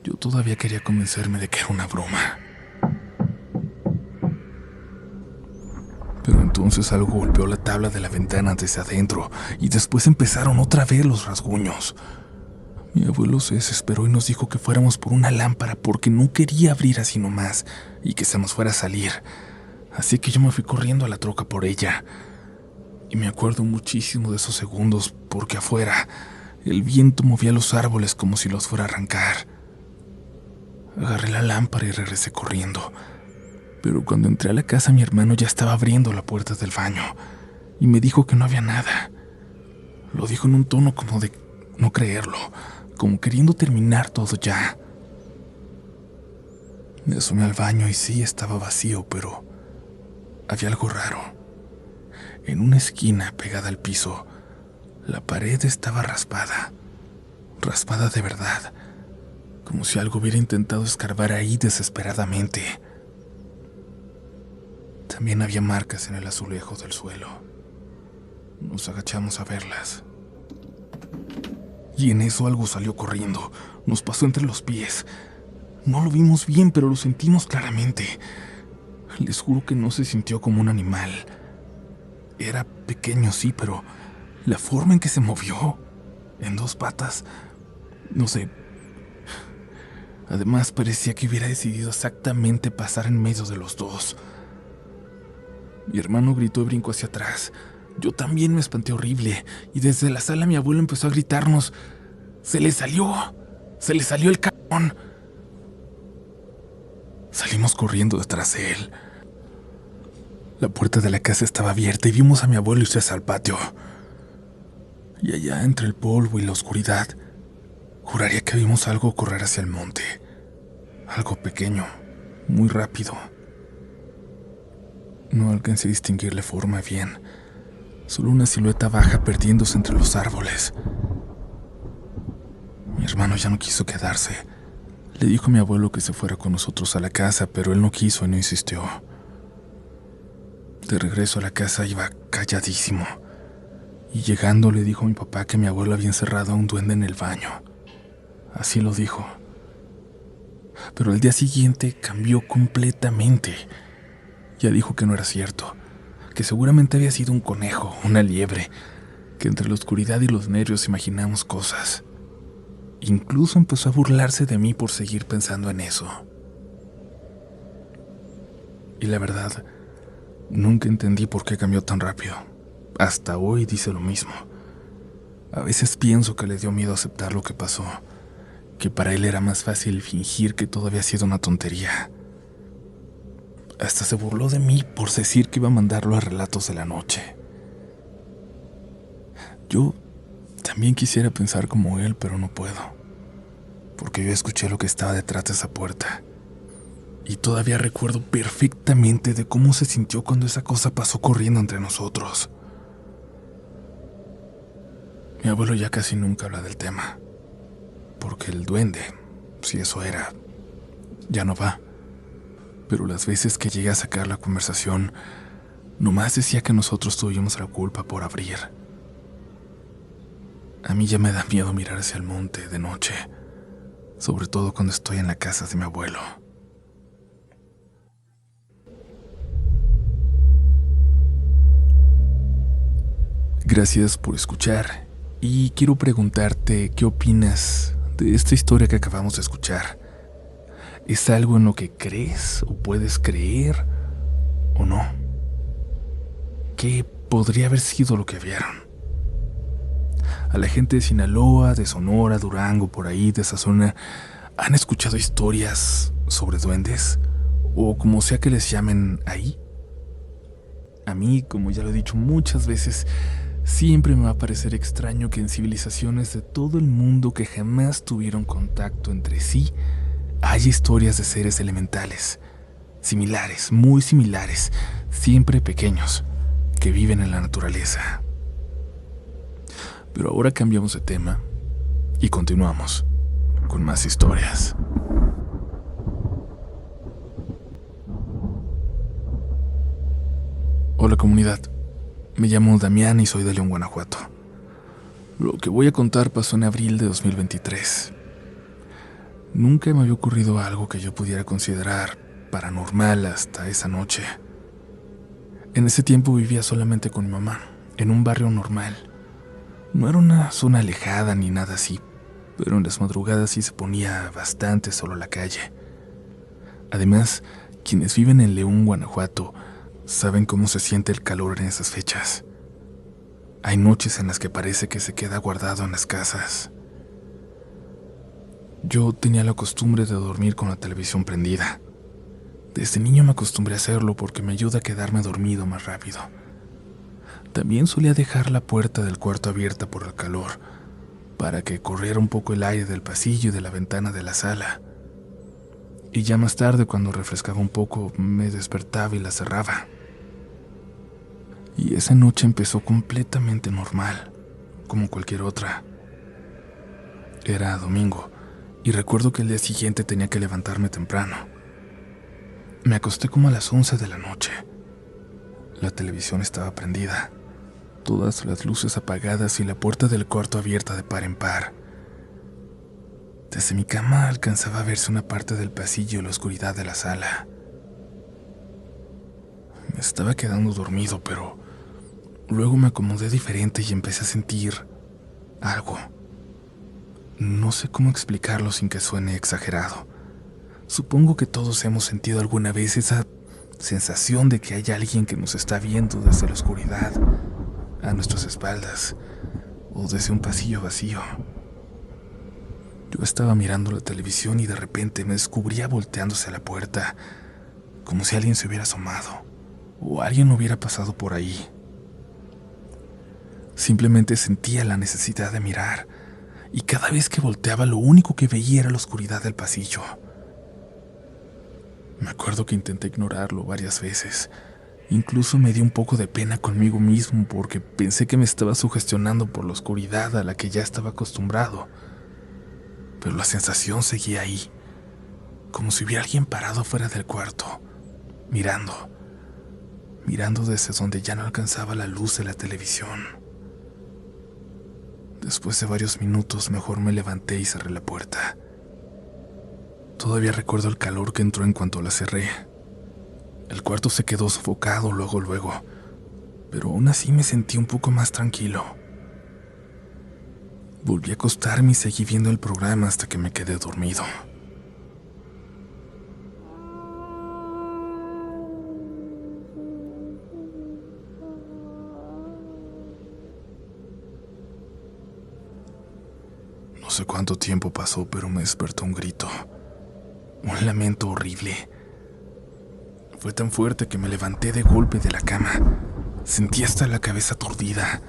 Yo todavía quería convencerme de que era una broma. Pero entonces algo golpeó la tabla de la ventana desde adentro y después empezaron otra vez los rasguños. Mi abuelo se desesperó y nos dijo que fuéramos por una lámpara porque no quería abrir así nomás y que se nos fuera a salir. Así que yo me fui corriendo a la troca por ella. Y me acuerdo muchísimo de esos segundos porque afuera el viento movía los árboles como si los fuera a arrancar. Agarré la lámpara y regresé corriendo. Pero cuando entré a la casa mi hermano ya estaba abriendo la puerta del baño y me dijo que no había nada. Lo dijo en un tono como de no creerlo, como queriendo terminar todo ya. Me asomé al baño y sí, estaba vacío, pero había algo raro. En una esquina pegada al piso, la pared estaba raspada, raspada de verdad, como si algo hubiera intentado escarbar ahí desesperadamente. También había marcas en el azulejo del suelo. Nos agachamos a verlas. Y en eso algo salió corriendo, nos pasó entre los pies. No lo vimos bien, pero lo sentimos claramente. Les juro que no se sintió como un animal. Era pequeño, sí, pero la forma en que se movió, en dos patas, no sé. Además, parecía que hubiera decidido exactamente pasar en medio de los dos. Mi hermano gritó y brincó hacia atrás. Yo también me espanté horrible, y desde la sala mi abuelo empezó a gritarnos: ¡Se le salió! ¡Se le salió el cabrón! Salimos corriendo detrás de él. La puerta de la casa estaba abierta y vimos a mi abuelo irse al patio. Y allá, entre el polvo y la oscuridad, juraría que vimos algo correr hacia el monte. Algo pequeño, muy rápido. No alcancé a distinguirle forma bien, solo una silueta baja perdiéndose entre los árboles. Mi hermano ya no quiso quedarse. Le dijo a mi abuelo que se fuera con nosotros a la casa, pero él no quiso y no insistió. De regreso a la casa iba calladísimo, y llegando le dijo a mi papá que mi abuelo había encerrado a un duende en el baño. Así lo dijo. Pero al día siguiente cambió completamente. Ya dijo que no era cierto, que seguramente había sido un conejo, una liebre, que entre la oscuridad y los nervios imaginamos cosas. Incluso empezó a burlarse de mí por seguir pensando en eso. Y la verdad, nunca entendí por qué cambió tan rápido. Hasta hoy dice lo mismo. A veces pienso que le dio miedo aceptar lo que pasó, que para él era más fácil fingir que todo había sido una tontería. Hasta se burló de mí por decir que iba a mandarlo a Relatos de la Noche. Yo también quisiera pensar como él, pero no puedo. porque yo escuché lo que estaba detrás de esa puerta. Y todavía recuerdo perfectamente de cómo se sintió cuando esa cosa pasó corriendo entre nosotros. Mi abuelo ya casi nunca habla del tema, porque el duende, si eso era, ya no va. Pero las veces que llegué a sacar la conversación, nomás decía que nosotros tuvimos la culpa por abrir. A mí ya me da miedo mirar hacia el monte de noche, sobre todo cuando estoy en la casa de mi abuelo. Gracias por escuchar y quiero preguntarte qué opinas de esta historia que acabamos de escuchar. ¿Es algo en lo que crees o puedes creer o no? ¿Qué podría haber sido lo que vieron? A la gente de Sinaloa, de Sonora, Durango, por ahí, de esa zona, ¿han escuchado historias sobre duendes? O como sea que les llamen ahí. A mí, como ya lo he dicho muchas veces, siempre me va a parecer extraño que en civilizaciones de todo el mundo que jamás tuvieron contacto entre sí, haya historias de seres elementales, similares, muy similares, siempre pequeños, que viven en la naturaleza. Pero ahora cambiamos de tema y continuamos con más historias. Hola comunidad, me llamo Damián y soy de León, Guanajuato. Lo que voy a contar pasó en abril de 2023. Nunca me había ocurrido algo que yo pudiera considerar paranormal hasta esa noche. En ese tiempo vivía solamente con mi mamá, en un barrio normal. No era una zona alejada ni nada así, pero en las madrugadas sí se ponía bastante solo la calle. Además, quienes viven en León, Guanajuato, saben cómo se siente el calor en esas fechas. Hay noches en las que parece que se queda guardado en las casas. Yo tenía la costumbre de dormir con la televisión prendida. Desde niño me acostumbré a hacerlo porque me ayuda a quedarme dormido más rápido. También solía dejar la puerta del cuarto abierta por el calor, para que corriera un poco el aire del pasillo y de la ventana de la sala. Y ya más tarde, cuando refrescaba un poco, me despertaba y la cerraba. Y esa noche empezó completamente normal, como cualquier otra. Era domingo, y recuerdo que el día siguiente tenía que levantarme temprano. Me acosté como a las 11 de la noche. La televisión estaba prendida, todas las luces apagadas y la puerta del cuarto abierta de par en par. Desde mi cama alcanzaba a verse una parte del pasillo y la oscuridad de la sala. Me estaba quedando dormido, pero luego me acomodé diferente y empecé a sentir algo. No sé cómo explicarlo sin que suene exagerado. Supongo que todos hemos sentido alguna vez esa sensación de que hay alguien que nos está viendo desde la oscuridad, a nuestras espaldas, o desde un pasillo vacío. Yo estaba mirando la televisión y de repente me descubría volteándose a la puerta, como si alguien se hubiera asomado, o alguien hubiera pasado por ahí. Simplemente sentía la necesidad de mirar, y cada vez que volteaba lo único que veía era la oscuridad del pasillo. Me acuerdo que intenté ignorarlo varias veces. Incluso me dio un poco de pena conmigo mismo porque pensé que me estaba sugestionando por la oscuridad a la que ya estaba acostumbrado. Pero la sensación seguía ahí, como si hubiera alguien parado fuera del cuarto, mirando desde donde ya no alcanzaba la luz de la televisión. Después de varios minutos mejor me levanté y cerré la puerta. Todavía recuerdo el calor que entró en cuanto la cerré. El cuarto se quedó sofocado luego, pero aún así me sentí un poco más tranquilo. Volví a acostarme y seguí viendo el programa hasta que me quedé dormido. No sé cuánto tiempo pasó, pero me despertó un grito. Un lamento horrible. Fue tan fuerte que me levanté de golpe de la cama. Sentí hasta la cabeza aturdida.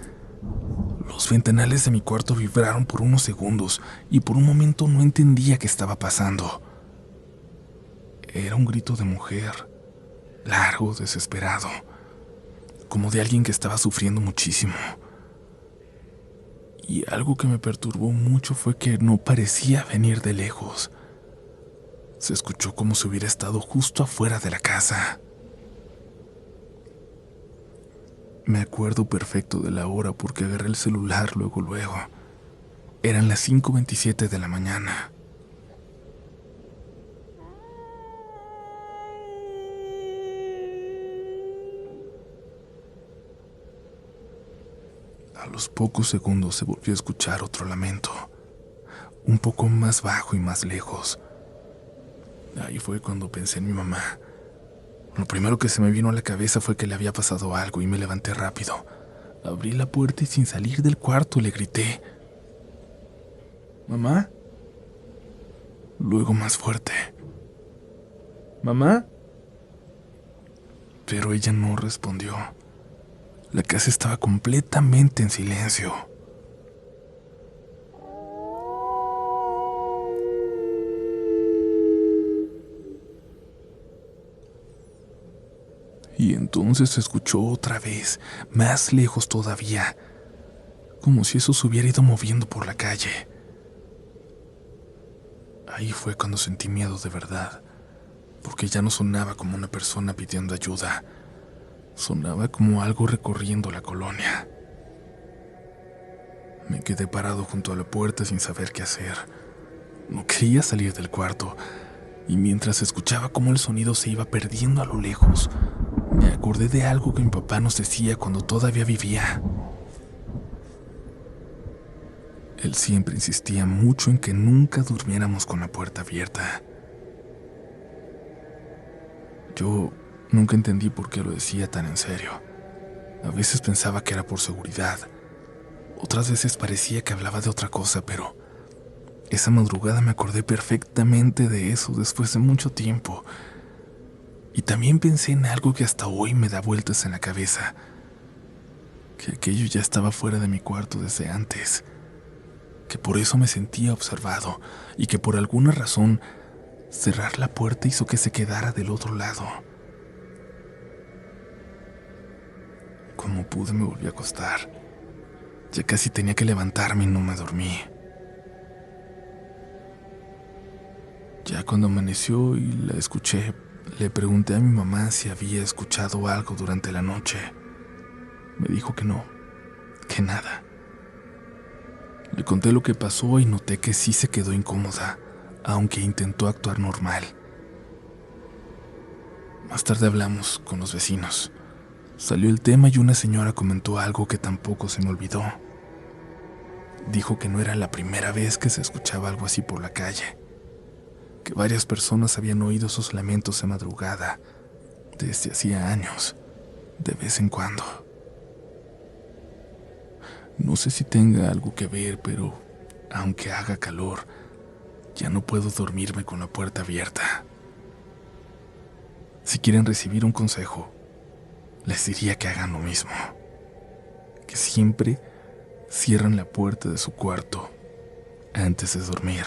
Los ventanales de mi cuarto vibraron por unos segundos y por un momento no entendía qué estaba pasando. Era un grito de mujer, largo, desesperado, como de alguien que estaba sufriendo muchísimo. Y algo que me perturbó mucho fue que no parecía venir de lejos. Se escuchó como si hubiera estado justo afuera de la casa. Me acuerdo perfecto de la hora porque agarré el celular luego. Eran las 5:27 de la mañana. A los pocos segundos se volvió a escuchar otro lamento, un poco más bajo y más lejos. Ahí fue cuando pensé en mi mamá. Lo primero que se me vino a la cabeza fue que le había pasado algo y me levanté rápido. Abrí la puerta y sin salir del cuarto le grité: ¿Mamá? Luego más fuerte: ¿Mamá? Pero ella no respondió. La casa estaba completamente en silencio. Y entonces se escuchó otra vez, más lejos todavía, como si eso se hubiera ido moviendo por la calle. Ahí fue cuando sentí miedo de verdad, porque ya no sonaba como una persona pidiendo ayuda, sonaba como algo recorriendo la colonia. Me quedé parado junto a la puerta sin saber qué hacer. No quería salir del cuarto, y mientras escuchaba cómo el sonido se iba perdiendo a lo lejos, me acordé de algo que mi papá nos decía cuando todavía vivía. Él siempre insistía mucho en que nunca durmiéramos con la puerta abierta. Yo nunca entendí por qué lo decía tan en serio. A veces pensaba que era por seguridad. Otras veces parecía que hablaba de otra cosa, pero esa madrugada me acordé perfectamente de eso después de mucho tiempo. Y también pensé en algo que hasta hoy me da vueltas en la cabeza, que aquello ya estaba fuera de mi cuarto desde antes, que por eso me sentía observado y que por alguna razón cerrar la puerta hizo que se quedara del otro lado. Como pude me volví a acostar. Ya casi tenía que levantarme y no me dormí. Ya cuando amaneció y la escuché, le pregunté a mi mamá si había escuchado algo durante la noche. Me dijo que no, que nada. Le conté lo que pasó y noté que sí se quedó incómoda, aunque intentó actuar normal. Más tarde hablamos con los vecinos. Salió el tema y una señora comentó algo que tampoco se me olvidó. Dijo que no era la primera vez que se escuchaba algo así por la calle, que varias personas habían oído esos lamentos de madrugada desde hacía años, de vez en cuando. No sé si tenga algo que ver, pero aunque haga calor, ya no puedo dormirme con la puerta abierta. Si quieren recibir un consejo, les diría que hagan lo mismo, que siempre cierren la puerta de su cuarto antes de dormir.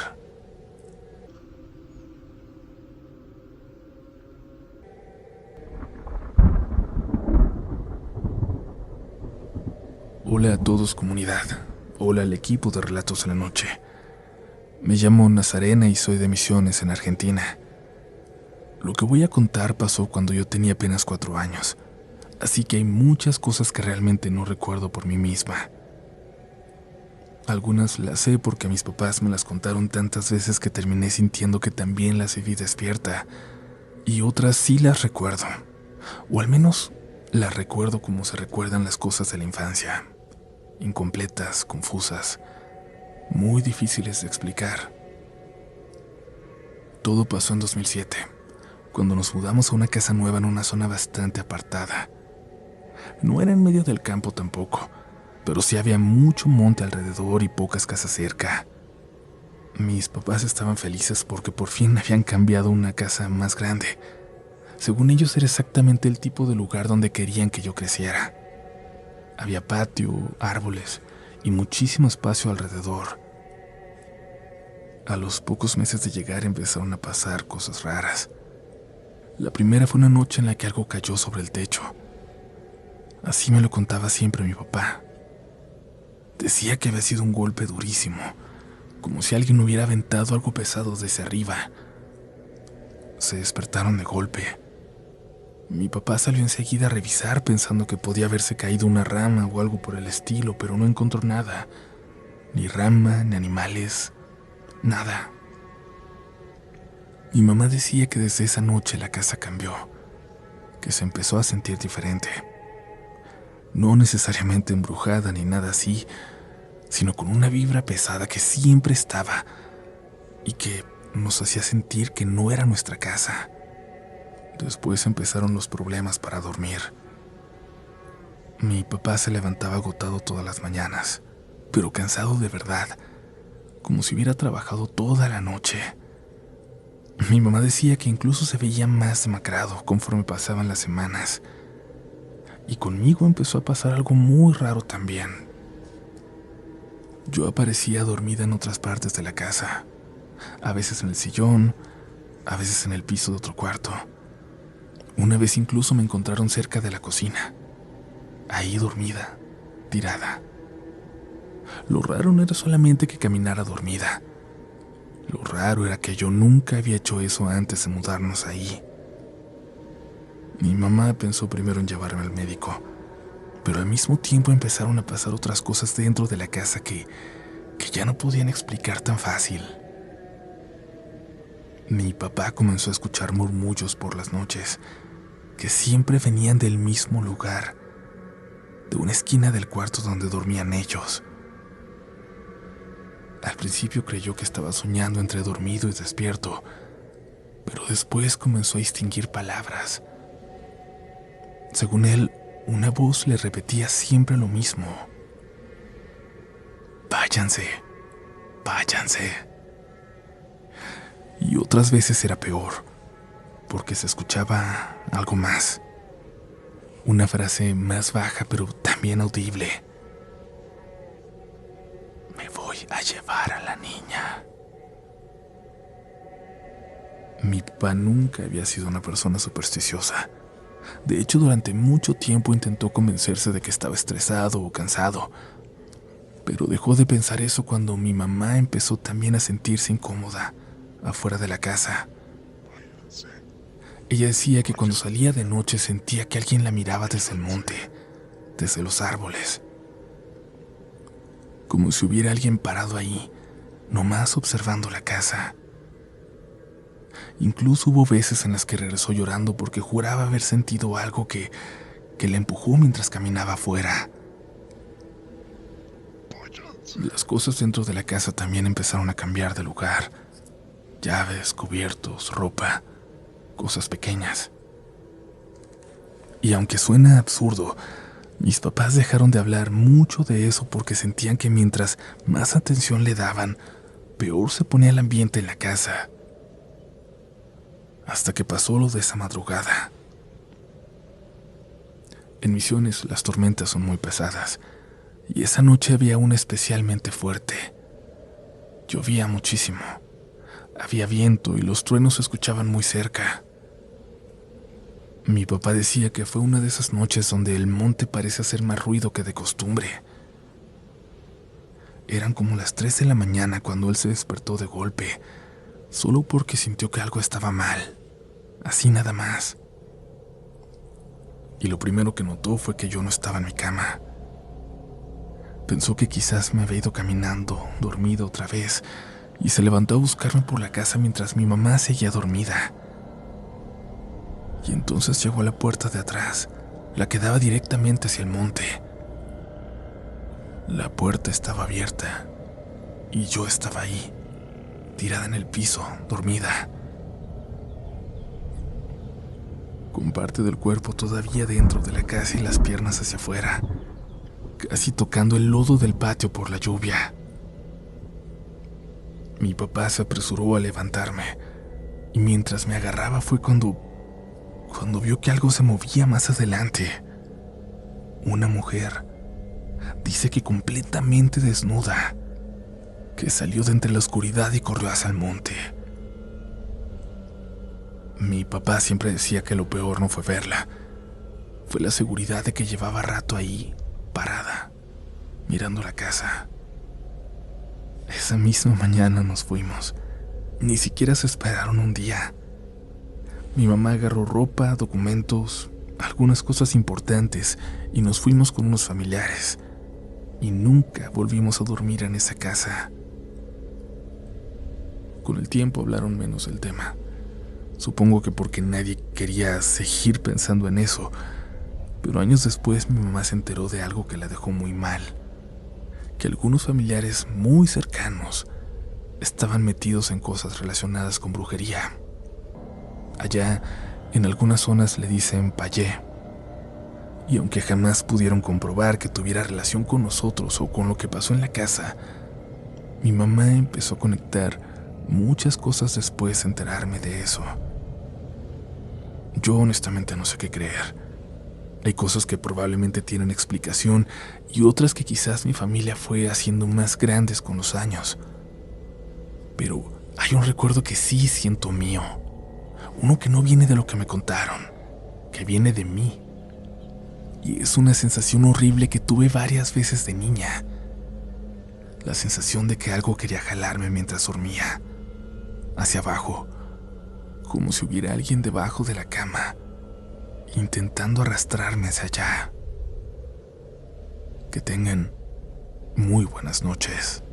Hola a todos, comunidad. Hola al equipo de Relatos de la Noche. Me llamo Nazarena y soy de Misiones, en Argentina. Lo que voy a contar pasó cuando yo tenía apenas 4 años, así que hay muchas cosas que realmente no recuerdo por mí misma. Algunas las sé porque mis papás me las contaron tantas veces que terminé sintiendo que también las viví despierta, y otras sí las recuerdo, o al menos las recuerdo como se recuerdan las cosas de la infancia, incompletas, confusas, muy difíciles de explicar. Todo pasó en 2007, cuando nos mudamos a una casa nueva en una zona bastante apartada. No era en medio del campo tampoco, pero sí había mucho monte alrededor y pocas casas cerca. Mis papás estaban felices porque por fin habían cambiado a una casa más grande. Según ellos era exactamente el tipo de lugar donde querían que yo creciera. Había patio, árboles y muchísimo espacio alrededor. A los pocos meses de llegar empezaron a pasar cosas raras. La primera fue una noche en la que algo cayó sobre el techo. Así me lo contaba siempre mi papá. Decía que había sido un golpe durísimo, como si alguien hubiera aventado algo pesado desde arriba. Se despertaron de golpe. Mi papá salió enseguida a revisar pensando que podía haberse caído una rama o algo por el estilo, pero no encontró nada. Ni rama, ni animales, nada. Mi mamá decía que desde esa noche la casa cambió, que se empezó a sentir diferente. No necesariamente embrujada ni nada así, sino con una vibra pesada que siempre estaba y que nos hacía sentir que no era nuestra casa. Después empezaron los problemas para dormir. Mi papá se levantaba agotado todas las mañanas, pero cansado de verdad, como si hubiera trabajado toda la noche. Mi mamá decía que incluso se veía más demacrado conforme pasaban las semanas. Y conmigo empezó a pasar algo muy raro también. Yo aparecía dormida en otras partes de la casa, a veces en el sillón, a veces en el piso de otro cuarto. Una vez incluso me encontraron cerca de la cocina, ahí dormida, tirada. Lo raro no era solamente que caminara dormida. Lo raro era que yo nunca había hecho eso antes de mudarnos ahí. Mi mamá pensó primero en llevarme al médico, pero al mismo tiempo empezaron a pasar otras cosas dentro de la casa que ya no podían explicar tan fácil. Mi papá comenzó a escuchar murmullos por las noches, que siempre venían del mismo lugar, de una esquina del cuarto donde dormían ellos. Al principio creyó que estaba soñando entre dormido y despierto, pero después comenzó a distinguir palabras. Según él, una voz le repetía siempre lo mismo: váyanse, váyanse. Y otras veces era peor, porque se escuchaba algo más. Una frase más baja, pero también audible: me voy a llevar a la niña. Mi papá nunca había sido una persona supersticiosa. De hecho, durante mucho tiempo intentó convencerse de que estaba estresado o cansado, pero dejó de pensar eso cuando mi mamá empezó también a sentirse incómoda afuera de la casa. Ella decía que cuando salía de noche sentía que alguien la miraba desde el monte, desde los árboles, como si hubiera alguien parado ahí, nomás observando la casa. Incluso hubo veces en las que regresó llorando porque juraba haber sentido algo que la empujó mientras caminaba afuera. Las cosas dentro de la casa también empezaron a cambiar de lugar. Llaves, cubiertos, ropa, cosas pequeñas. Y aunque suena absurdo, mis papás dejaron de hablar mucho de eso porque sentían que mientras más atención le daban, peor se ponía el ambiente en la casa. Hasta que pasó lo de esa madrugada. En Misiones las tormentas son muy pesadas, y esa noche había una especialmente fuerte. Llovía muchísimo, había viento y los truenos se escuchaban muy cerca. Mi papá decía que fue una de esas noches donde el monte parece hacer más ruido que de costumbre. Eran como las 3 de la mañana cuando él se despertó de golpe, solo porque sintió que algo estaba mal. Así nada más. Y lo primero que notó fue que yo no estaba en mi cama. Pensó que quizás me había ido caminando, dormido otra vez, y se levantó a buscarme por la casa mientras mi mamá seguía dormida. Y entonces llegó a la puerta de atrás, la que daba directamente hacia el monte. La puerta estaba abierta, y yo estaba ahí, tirada en el piso, dormida, con parte del cuerpo todavía dentro de la casa y las piernas hacia afuera, casi tocando el lodo del patio por la lluvia. Mi papá se apresuró a levantarme, y mientras me agarraba fue cuando vio que algo se movía más adelante. Una mujer, dice que completamente desnuda, que salió de entre la oscuridad y corrió hacia el monte. Mi papá siempre decía que lo peor no fue verla, fue la seguridad de que llevaba rato ahí, parada, mirando la casa. Esa misma mañana nos fuimos. Ni siquiera se esperaron un día. Mi mamá agarró ropa, documentos, algunas cosas importantes y nos fuimos con unos familiares. Y nunca volvimos a dormir en esa casa. Con el tiempo hablaron menos del tema. Supongo que porque nadie quería seguir pensando en eso. Pero años después mi mamá se enteró de algo que la dejó muy mal. Que algunos familiares muy cercanos estaban metidos en cosas relacionadas con brujería. Allá, en algunas zonas le dicen payé. Y aunque jamás pudieron comprobar que tuviera relación con nosotros o con lo que pasó en la casa, mi mamá empezó a conectar muchas cosas después de enterarme de eso. Yo honestamente no sé qué creer. Hay cosas que probablemente tienen explicación y otras que quizás mi familia fue haciendo más grandes con los años. Pero hay un recuerdo que sí siento mío. Uno que no viene de lo que me contaron, que viene de mí. Y es una sensación horrible que tuve varias veces de niña. La sensación de que algo quería jalarme mientras dormía. Hacia abajo, como si hubiera alguien debajo de la cama, intentando arrastrarme hacia allá. Que tengan muy buenas noches.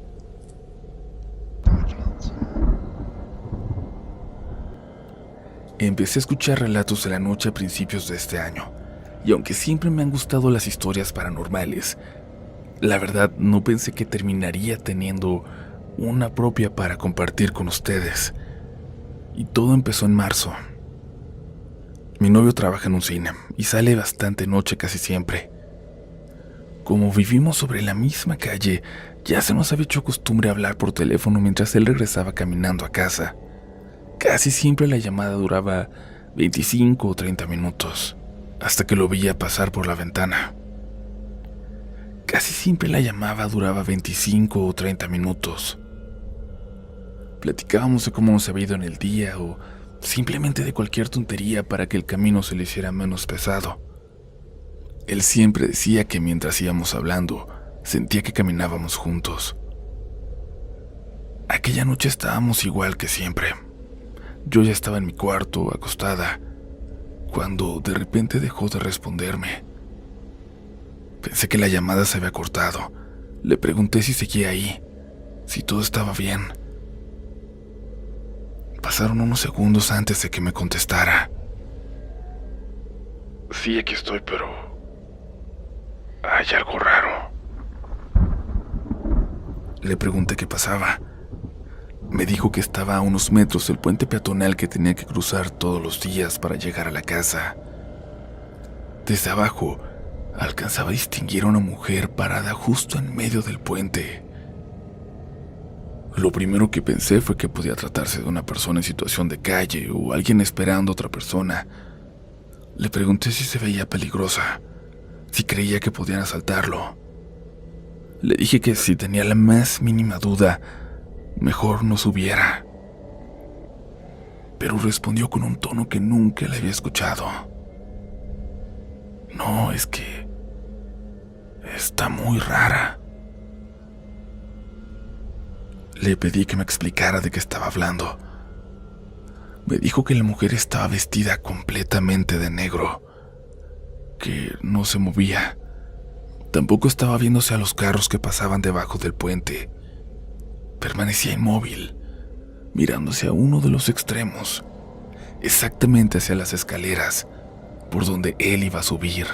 Empecé a escuchar relatos de la noche a principios de este año, y aunque siempre me han gustado las historias paranormales, la verdad no pensé que terminaría teniendo una propia para compartir con ustedes. Y todo empezó en marzo. Mi novio trabaja en un cine y sale bastante noche casi siempre. Como vivimos sobre la misma calle, ya se nos había hecho costumbre hablar por teléfono mientras él regresaba caminando a casa. Casi siempre la llamada duraba 25 o 30 minutos, hasta que lo veía pasar por la ventana. Casi siempre la llamada duraba 25 o 30 minutos. Platicábamos de cómo nos había ido en el día o simplemente de cualquier tontería para que el camino se le hiciera menos pesado. Él siempre decía que mientras íbamos hablando, sentía que caminábamos juntos. Aquella noche estábamos igual que siempre. Yo ya estaba en mi cuarto, acostada, cuando de repente dejó de responderme. Pensé que la llamada se había cortado. Le pregunté si seguía ahí, si todo estaba bien. Pasaron unos segundos antes de que me contestara. Sí, aquí estoy, pero hay algo raro. Le pregunté qué pasaba. Me dijo que estaba a unos metros del puente peatonal que tenía que cruzar todos los días para llegar a la casa. Desde abajo, alcanzaba a distinguir a una mujer parada justo en medio del puente. Lo primero que pensé fue que podía tratarse de una persona en situación de calle o alguien esperando a otra persona. Le pregunté si se veía peligrosa, si creía que podían asaltarlo. Le dije que si tenía la más mínima duda, mejor no subiera. Pero respondió con un tono que nunca le había escuchado. No, es que está muy rara. Le pedí que me explicara de qué estaba hablando. Me dijo que la mujer estaba vestida completamente de negro, que no se movía. Tampoco estaba viéndose a los carros que pasaban debajo del puente. Permanecía inmóvil, mirándose a uno de los extremos, exactamente hacia las escaleras, por donde él iba a subir.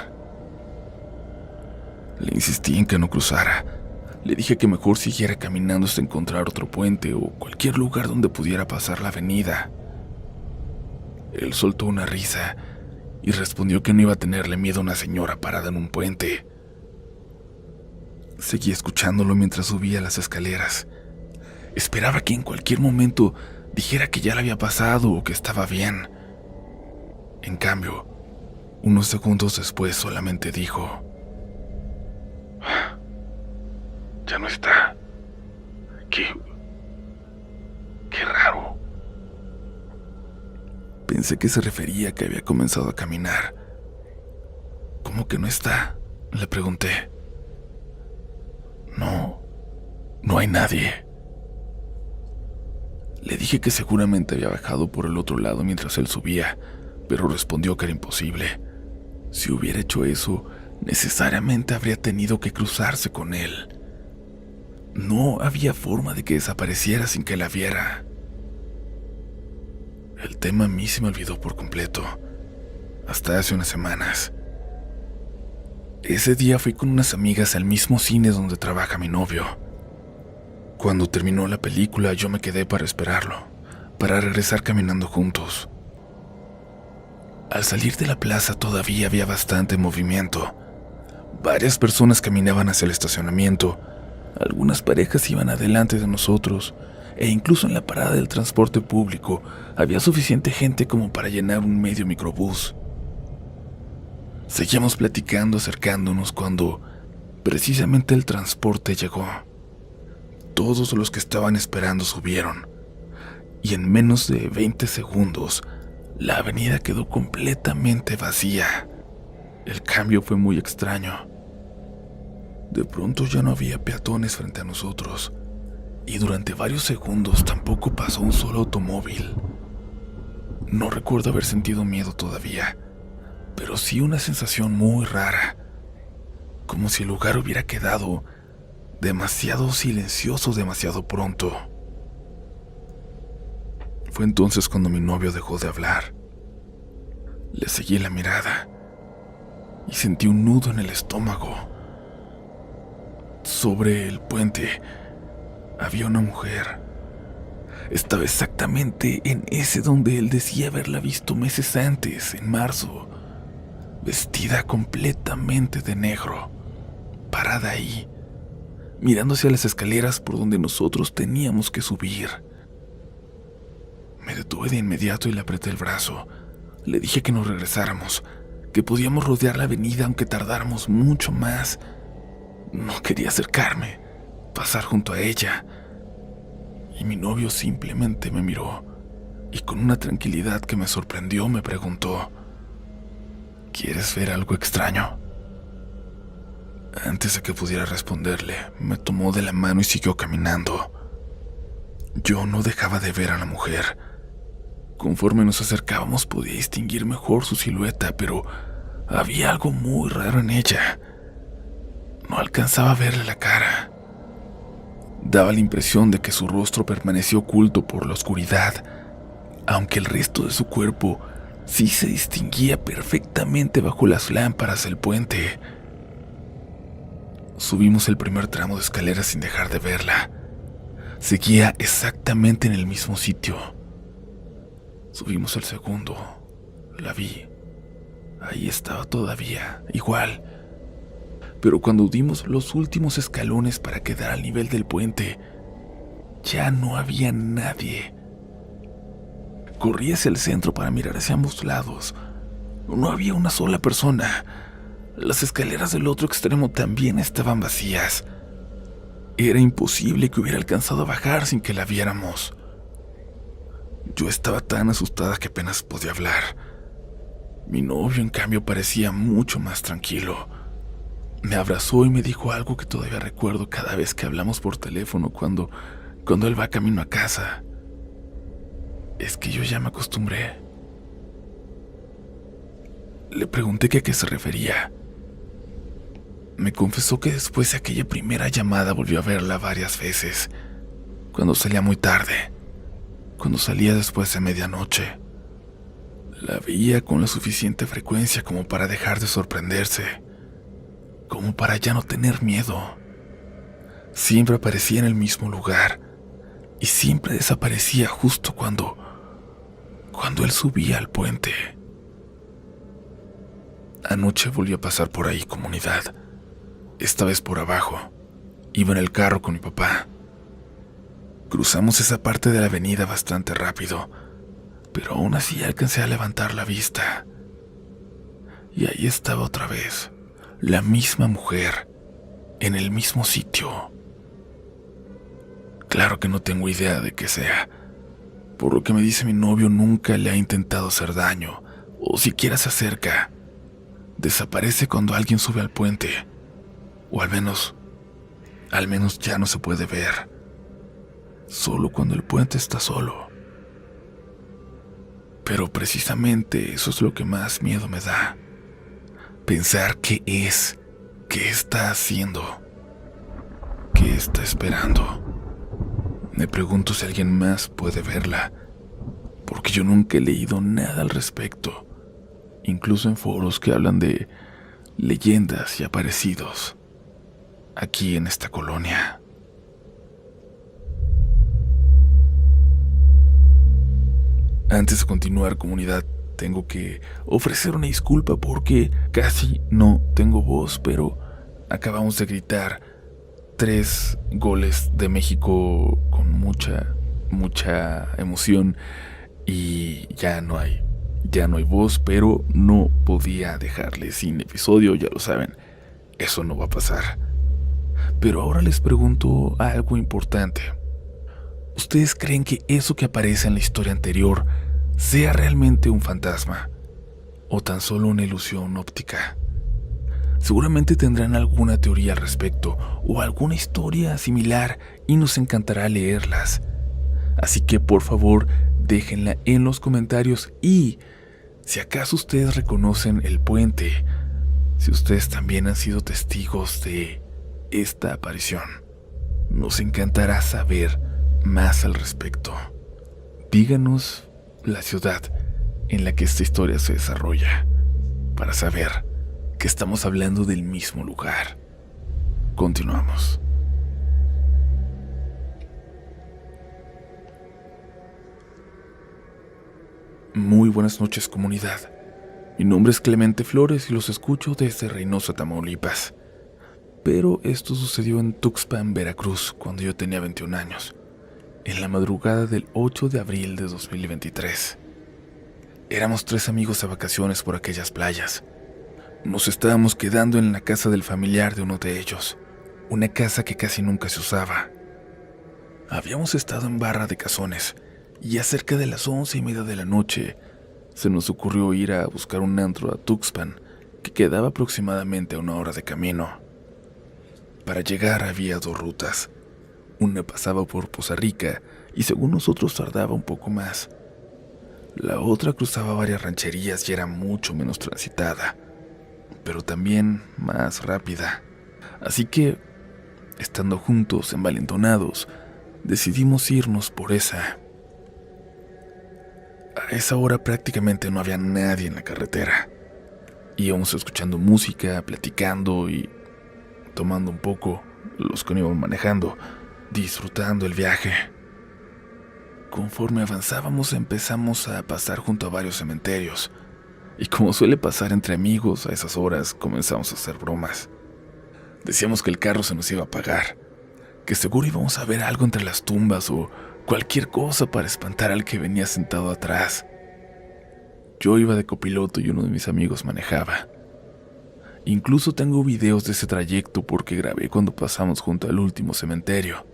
Le insistí en que no cruzara. Le dije que mejor siguiera caminando hasta encontrar otro puente o cualquier lugar donde pudiera pasar la avenida. Él soltó una risa y respondió que no iba a tenerle miedo a una señora parada en un puente. Seguí escuchándolo mientras subía las escaleras. Esperaba que en cualquier momento dijera que ya le había pasado o que estaba bien. En cambio, unos segundos después solamente dijo: Ya no está. Qué raro. Pensé que se refería a que había comenzado a caminar. ¿Cómo que no está?, le pregunté. No hay nadie. Le dije que seguramente había bajado por el otro lado mientras él subía, pero respondió que era imposible. Si hubiera hecho eso, necesariamente habría tenido que cruzarse con él. No había forma de que desapareciera sin que la viera. El tema a mí se me olvidó por completo, hasta hace unas semanas. Ese día fui con unas amigas al mismo cine donde trabaja mi novio. Cuando terminó la película, yo me quedé para esperarlo, para regresar caminando juntos. Al salir de la plaza todavía había bastante movimiento. Varias personas caminaban hacia el estacionamiento, algunas parejas iban adelante de nosotros, e incluso en la parada del transporte público había suficiente gente como para llenar un medio microbús. Seguíamos platicando, acercándonos, cuando precisamente el transporte llegó. Todos los que estaban esperando subieron, y en menos de 20 segundos, la avenida quedó completamente vacía. El cambio fue muy extraño. De pronto ya no había peatones frente a nosotros, y durante varios segundos tampoco pasó un solo automóvil. No recuerdo haber sentido miedo todavía, pero sí una sensación muy rara, como si el lugar hubiera quedado demasiado silencioso demasiado pronto. Fue entonces cuando mi novio dejó de hablar. Le seguí la mirada y sentí un nudo en el estómago. Sobre el puente había una mujer. Estaba exactamente en ese donde él decía haberla visto meses antes, en marzo, vestida completamente de negro, parada ahí, mirando hacia las escaleras por donde nosotros teníamos que subir. Me detuve de inmediato y le apreté el brazo. Le dije que nos regresáramos, que podíamos rodear la avenida aunque tardáramos mucho más. No quería acercarme, pasar junto a ella. Y mi novio simplemente me miró y con una tranquilidad que me sorprendió me preguntó: ¿quieres ver algo extraño? Antes de que pudiera responderle, me tomó de la mano y siguió caminando. Yo no dejaba de ver a la mujer. Conforme nos acercábamos podía distinguir mejor su silueta, pero había algo muy raro en ella. No alcanzaba a verle la cara. Daba la impresión de que su rostro permanecía oculto por la oscuridad, aunque el resto de su cuerpo sí se distinguía perfectamente bajo las lámparas del puente. Subimos el primer tramo de escaleras sin dejar de verla. Seguía exactamente en el mismo sitio. Subimos el segundo. La vi. Ahí estaba todavía, igual. Pero cuando dimos los últimos escalones para quedar al nivel del puente, ya no había nadie. Corrí hacia el centro para mirar hacia ambos lados. No había una sola persona. Las escaleras del otro extremo también estaban vacías. Era imposible que hubiera alcanzado a bajar sin que la viéramos. Yo estaba tan asustada que apenas podía hablar. Mi novio, en cambio, parecía mucho más tranquilo. Me abrazó y me dijo algo que todavía recuerdo cada vez que hablamos por teléfono cuando él va camino a casa. Es que yo ya me acostumbré. Le pregunté que a qué se refería. Me confesó que después de aquella primera llamada volvió a verla varias veces, cuando salía muy tarde, cuando salía después de medianoche. La veía con la suficiente frecuencia como para dejar de sorprenderse, como para ya no tener miedo. Siempre aparecía en el mismo lugar y siempre desaparecía justo cuando él subía al puente. Anoche volvió a pasar por ahí, comunidad. Esta vez por abajo. Iba en el carro con mi papá. Cruzamos esa parte de la avenida bastante rápido, pero aún así alcancé a levantar la vista. Y ahí estaba otra vez, la misma mujer, en el mismo sitio, Claro que no tengo idea de qué sea. Por lo que me dice mi novio, nunca le ha intentado hacer daño, o siquiera se acerca. Desaparece cuando alguien sube al puente, o al menos ya no se puede ver. Solo cuando el puente está solo. Pero precisamente eso es lo que más miedo me da. Pensar qué está haciendo, qué está esperando. Me pregunto si alguien más puede verla, porque yo nunca he leído nada al respecto, incluso en foros que hablan de leyendas y aparecidos, aquí en esta colonia. Antes de continuar, comunidad, tengo que ofrecer una disculpa porque casi no tengo voz, pero acabamos de gritar 3 goles de México con mucha emoción y ya no hay voz, pero no podía dejarle sin episodio, ya lo saben, eso no va a pasar. Pero ahora les pregunto algo importante. ¿Ustedes creen que eso que aparece en la historia anterior sea realmente un fantasma o tan solo una ilusión óptica? Seguramente tendrán alguna teoría al respecto o alguna historia similar y nos encantará leerlas. Así que por favor déjenla en los comentarios y si acaso ustedes reconocen el puente, si ustedes también han sido testigos de esta aparición, nos encantará saber más al respecto. Díganos la ciudad en la que esta historia se desarrolla para saber que estamos hablando del mismo lugar. Continuamos. Muy buenas noches, comunidad. Mi nombre es Clemente Flores y los escucho desde Reynosa, Tamaulipas. Pero esto sucedió en Tuxpan, Veracruz, cuando yo tenía 21 años, en la madrugada del 8 de abril de 2023. Éramos 3 amigos de vacaciones por aquellas playas. Nos estábamos quedando en la casa del familiar de uno de ellos, una casa que casi nunca se usaba. Habíamos estado en Barra de Cazones y a cerca de las 11:30 de la noche se nos ocurrió ir a buscar un antro a Tuxpan, que quedaba aproximadamente a 1 hora de camino. Para llegar había 2 rutas. Una pasaba por Poza Rica y según nosotros tardaba un poco más. La otra cruzaba varias rancherías y era mucho menos transitada, pero también más rápida. Así que, estando juntos, envalentonados, decidimos irnos por esa. A esa hora prácticamente no había nadie en la carretera. Íbamos escuchando música, platicando y tomando un poco, los que no iban manejando, disfrutando el viaje. Conforme avanzábamos empezamos a pasar junto a varios cementerios, y como suele pasar entre amigos a esas horas, comenzamos a hacer bromas. Decíamos que el carro se nos iba a apagar, que seguro íbamos a ver algo entre las tumbas o cualquier cosa para espantar al que venía sentado atrás. Yo iba de copiloto y uno de mis amigos manejaba. Incluso tengo videos de ese trayecto porque grabé cuando pasamos junto al último cementerio.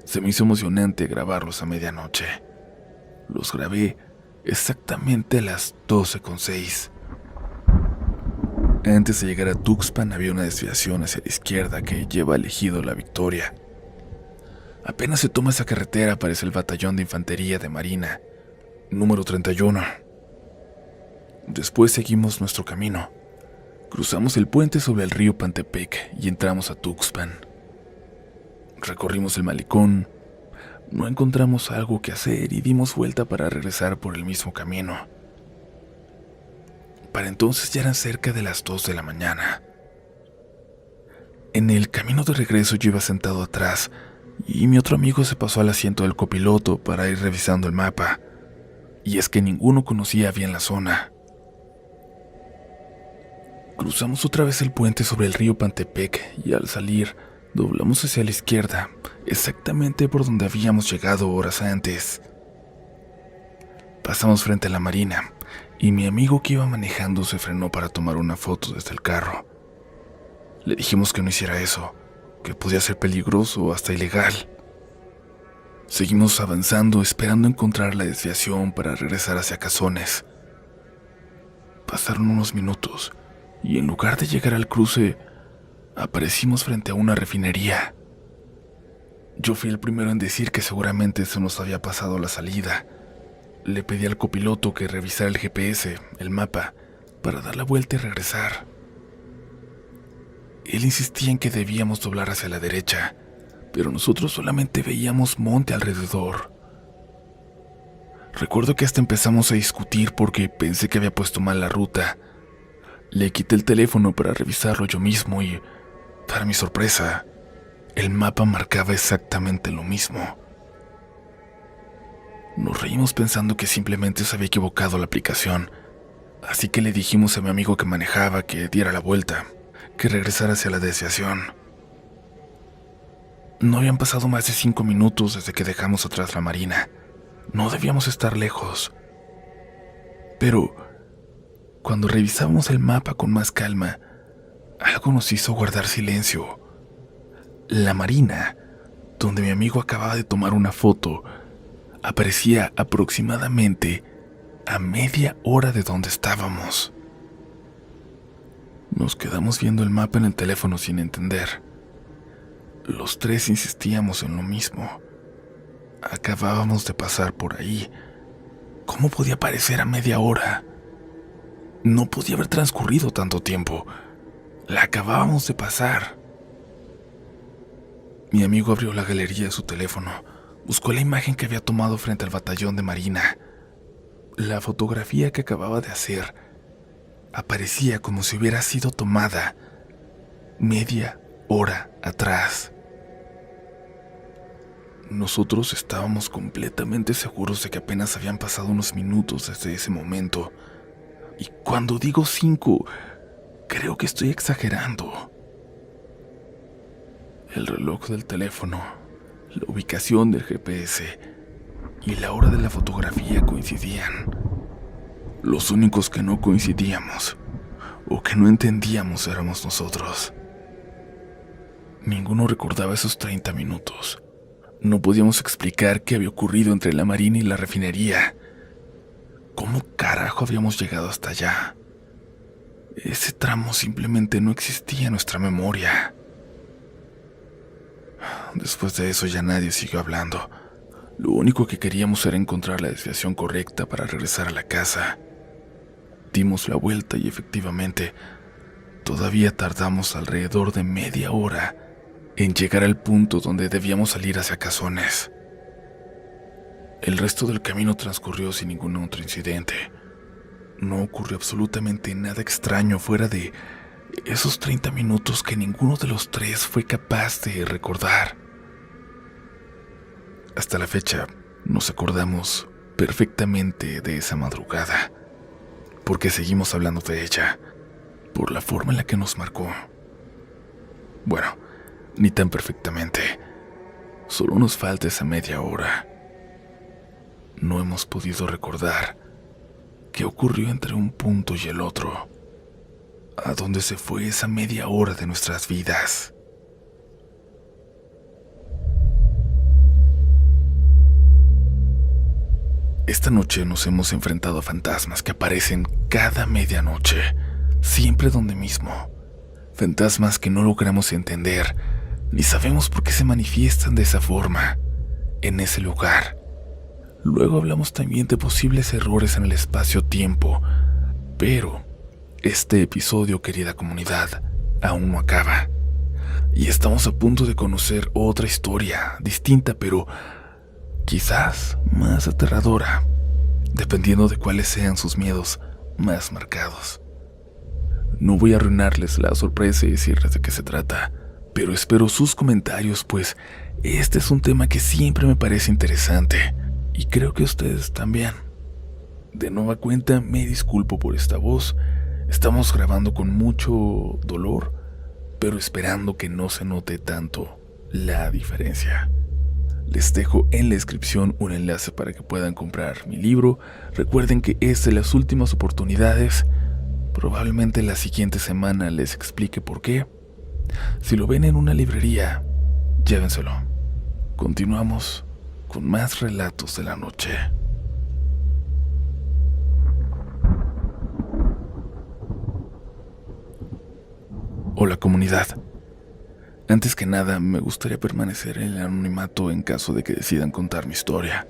Se me hizo emocionante grabarlos a medianoche. Los grabé exactamente a las 12:06. Antes de llegar a Tuxpan había una desviación hacia la izquierda que lleva al ejido La Victoria. Apenas se toma esa carretera aparece el batallón de infantería de Marina, número 31. Después seguimos nuestro camino. Cruzamos el puente sobre el río Pantepec y entramos a Tuxpan. Recorrimos el malecón, no encontramos algo que hacer y dimos vuelta para regresar por el mismo camino. Para entonces ya eran cerca de las 2 de la mañana. En el camino de regreso yo iba sentado atrás y mi otro amigo se pasó al asiento del copiloto para ir revisando el mapa, y es que ninguno conocía bien la zona. Cruzamos otra vez el puente sobre el río Pantepec y al salir doblamos hacia la izquierda, exactamente por donde habíamos llegado horas antes. Pasamos frente a la marina y mi amigo que iba manejando se frenó para tomar una foto desde el carro. Le dijimos que no hiciera eso, que podía ser peligroso o hasta ilegal. Seguimos avanzando esperando encontrar la desviación para regresar hacia Cazones. Pasaron unos minutos y en lugar de llegar al cruce, aparecimos frente a una refinería. Yo fui el primero en decir que seguramente se nos había pasado la salida. Le pedí al copiloto que revisara el GPS, el mapa, para dar la vuelta y regresar. Él insistía en que debíamos doblar hacia la derecha, pero nosotros solamente veíamos monte alrededor. Recuerdo que hasta empezamos a discutir porque pensé que había puesto mal la ruta. Le quité el teléfono para revisarlo yo mismo y, para mi sorpresa, el mapa marcaba exactamente lo mismo. Nos reímos pensando que simplemente se había equivocado la aplicación, así que le dijimos a mi amigo que manejaba que diera la vuelta, que regresara hacia la desviación. No habían pasado más de 5 minutos desde que dejamos atrás la marina. No debíamos estar lejos. Pero, cuando revisábamos el mapa con más calma, algo nos hizo guardar silencio. La marina, donde mi amigo acababa de tomar una foto, aparecía aproximadamente a media hora de donde estábamos. Nos quedamos viendo el mapa en el teléfono sin entender. Los tres insistíamos en lo mismo. Acabábamos de pasar por ahí. ¿Cómo podía parecer a media hora? No podía haber transcurrido tanto tiempo. La acabábamos de pasar. Mi amigo abrió la galería de su teléfono, buscó la imagen que había tomado frente al batallón de marina. La fotografía que acababa de hacer aparecía como si hubiera sido tomada media hora atrás. Nosotros estábamos completamente seguros de que apenas habían pasado unos minutos desde ese momento. Y cuando digo 5, creo que estoy exagerando. El reloj del teléfono, la ubicación del GPS y la hora de la fotografía coincidían. Los únicos que no coincidíamos o que no entendíamos éramos nosotros. Ninguno recordaba esos 30 minutos. No podíamos explicar qué había ocurrido entre la marina y la refinería. ¿Cómo carajo habíamos llegado hasta allá? Ese tramo simplemente no existía en nuestra memoria. Después de eso ya nadie siguió hablando. Lo único que queríamos era encontrar la desviación correcta para regresar a la casa. Dimos la vuelta y efectivamente, todavía tardamos alrededor de media hora en llegar al punto donde debíamos salir hacia Cazones. El resto del camino transcurrió sin ningún otro incidente. No ocurrió absolutamente nada extraño fuera de esos 30 minutos que ninguno de los tres fue capaz de recordar. Hasta la fecha, nos acordamos perfectamente de esa madrugada, porque seguimos hablando de ella, por la forma en la que nos marcó. Bueno, ni tan perfectamente. Solo nos falta esa media hora. No hemos podido recordar qué ocurrió entre un punto y el otro. ¿A dónde se fue esa media hora de nuestras vidas? Esta noche nos hemos enfrentado a fantasmas que aparecen cada medianoche, siempre donde mismo. Fantasmas que no logramos entender, ni sabemos por qué se manifiestan de esa forma, en ese lugar. Luego hablamos también de posibles errores en el espacio-tiempo, pero este episodio, querida comunidad, aún no acaba. Y estamos a punto de conocer otra historia, distinta pero quizás más aterradora, dependiendo de cuáles sean sus miedos más marcados. No voy a arruinarles la sorpresa y decirles de qué se trata, pero espero sus comentarios, pues este es un tema que siempre me parece interesante, y creo que ustedes también. De nueva cuenta, me disculpo por esta voz. Estamos grabando con mucho dolor, pero esperando que no se note tanto la diferencia. Les dejo en la descripción un enlace para que puedan comprar mi libro. Recuerden que es de las últimas oportunidades. Probablemente la siguiente semana les explique por qué. Si lo ven en una librería, llévenselo. Continuamos con más relatos de la noche. Hola comunidad. Antes que nada, me gustaría permanecer en el anonimato en caso de que decidan contar mi historia.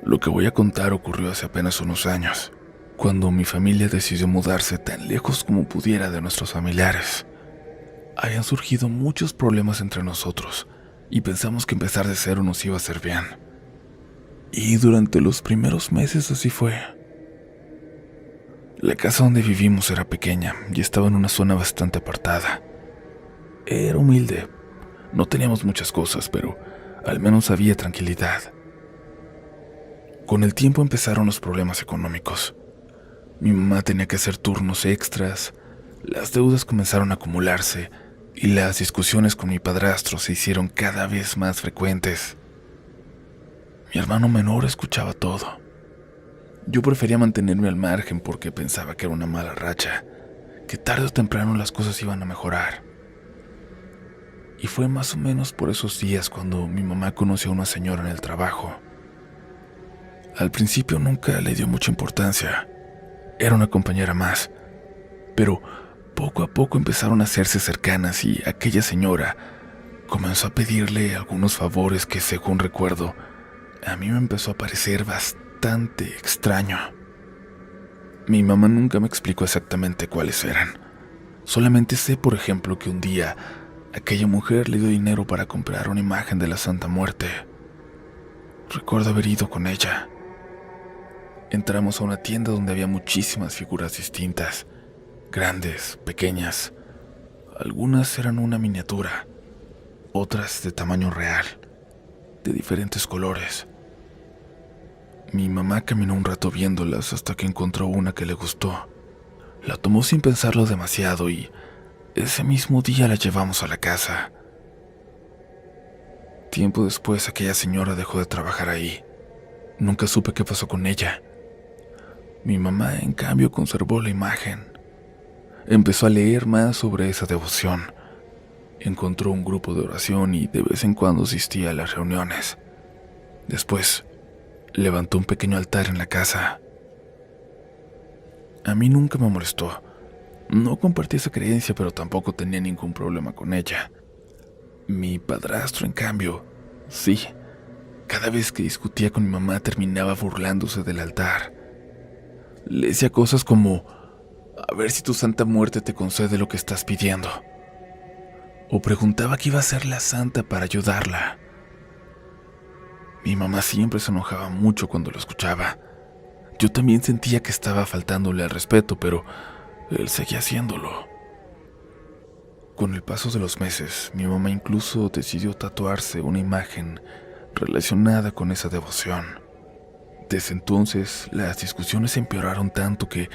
Lo que voy a contar ocurrió hace apenas unos años, cuando mi familia decidió mudarse tan lejos como pudiera de nuestros familiares. Habían surgido muchos problemas entre nosotros y pensamos que empezar de cero nos iba a hacer bien. Y durante los primeros meses así fue. La casa donde vivimos era pequeña y estaba en una zona bastante apartada. Era humilde, no teníamos muchas cosas, pero al menos había tranquilidad. Con el tiempo empezaron los problemas económicos. Mi mamá tenía que hacer turnos extras, las deudas comenzaron a acumularse y las discusiones con mi padrastro se hicieron cada vez más frecuentes. Mi hermano menor escuchaba todo. Yo prefería mantenerme al margen porque pensaba que era una mala racha, que tarde o temprano las cosas iban a mejorar. Y fue más o menos por esos días cuando mi mamá conoció a una señora en el trabajo. Al principio nunca le dio mucha importancia, era una compañera más, pero poco a poco empezaron a hacerse cercanas y aquella señora comenzó a pedirle algunos favores que, según recuerdo, a mí me empezó a parecer bastante extraño. Mi mamá nunca me explicó exactamente cuáles eran. Solamente sé, por ejemplo, que un día aquella mujer le dio dinero para comprar una imagen de la Santa Muerte. Recuerdo haber ido con ella. Entramos a una tienda donde había muchísimas figuras distintas, grandes, pequeñas. Algunas eran una miniatura, otras de tamaño real, de diferentes colores. Mi mamá caminó un rato viéndolas hasta que encontró una que le gustó. La tomó sin pensarlo demasiado y ese mismo día la llevamos a la casa. Tiempo después, aquella señora dejó de trabajar ahí. Nunca supe qué pasó con ella. Mi mamá, en cambio, conservó la imagen. Empezó a leer más sobre esa devoción. Encontró un grupo de oración y de vez en cuando asistía a las reuniones. Después, levantó un pequeño altar en la casa. A mí nunca me molestó. No compartí esa creencia, pero tampoco tenía ningún problema con ella. Mi padrastro, en cambio, sí. Cada vez que discutía con mi mamá terminaba burlándose del altar. Le decía cosas como: a ver si tu Santa Muerte te concede lo que estás pidiendo. O preguntaba qué iba a hacer la santa para ayudarla. Mi mamá siempre se enojaba mucho cuando lo escuchaba. Yo también sentía que estaba faltándole al respeto, pero él seguía haciéndolo. Con el paso de los meses, mi mamá incluso decidió tatuarse una imagen relacionada con esa devoción. Desde entonces, las discusiones empeoraron tanto que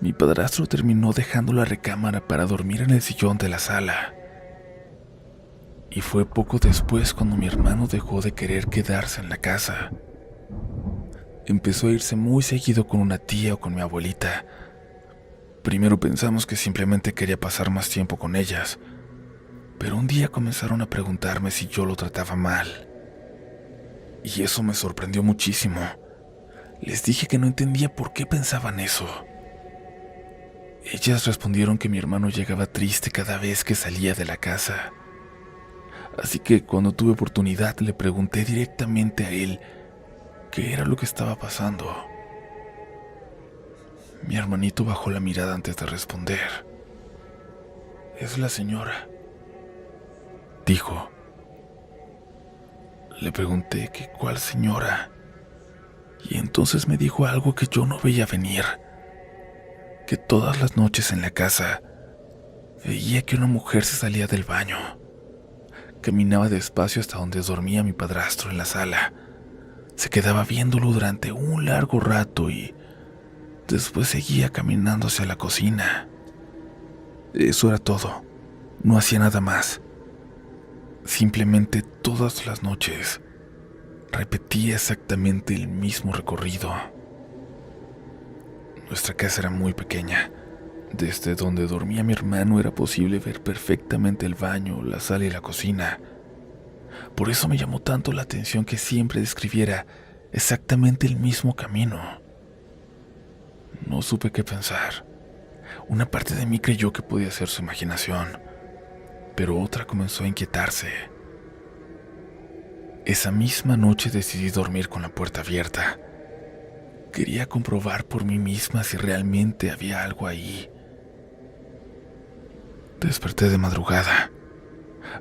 mi padrastro terminó dejando la recámara para dormir en el sillón de la sala. Y fue poco después cuando mi hermano dejó de querer quedarse en la casa. Empezó a irse muy seguido con una tía o con mi abuelita. Primero pensamos que simplemente quería pasar más tiempo con ellas, pero un día comenzaron a preguntarme si yo lo trataba mal. Y eso me sorprendió muchísimo. Les dije que no entendía por qué pensaban eso. Ellas respondieron que mi hermano llegaba triste cada vez que salía de la casa. Así que cuando tuve oportunidad le pregunté directamente a él qué era lo que estaba pasando. Mi hermanito bajó la mirada antes de responder. Es la señora, dijo. Le pregunté que cuál señora, y entonces me dijo algo que yo no veía venir, que todas las noches en la casa veía que una mujer se salía del baño. Caminaba despacio hasta donde dormía mi padrastro en la sala. Se quedaba viéndolo durante un largo rato y después seguía caminando hacia la cocina. Eso era todo. No hacía nada más. Simplemente todas las noches repetía exactamente el mismo recorrido. Nuestra casa era muy pequeña. Desde donde dormía mi hermano era posible ver perfectamente el baño, la sala y la cocina. Por eso me llamó tanto la atención que siempre describiera exactamente el mismo camino. No supe qué pensar. Una parte de mí creyó que podía ser su imaginación, pero otra comenzó a inquietarse. Esa misma noche decidí dormir con la puerta abierta. Quería comprobar por mí misma si realmente había algo ahí. Desperté de madrugada.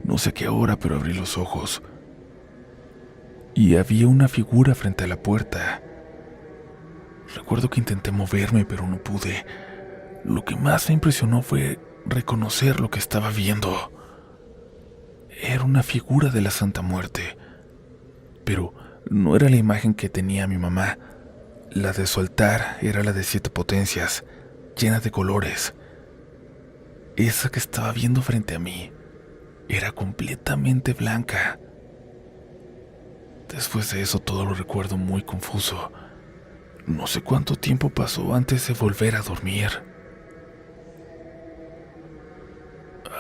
No sé a qué hora, pero abrí los ojos. Y había una figura frente a la puerta. Recuerdo que intenté moverme, pero no pude. Lo que más me impresionó fue reconocer lo que estaba viendo. Era una figura de la Santa Muerte. Pero no era la imagen que tenía mi mamá. La de su altar era la de 7 potencias, llena de colores. Esa que estaba viendo frente a mí era completamente blanca. Después de eso todo lo recuerdo muy confuso. No sé cuánto tiempo pasó antes de volver a dormir.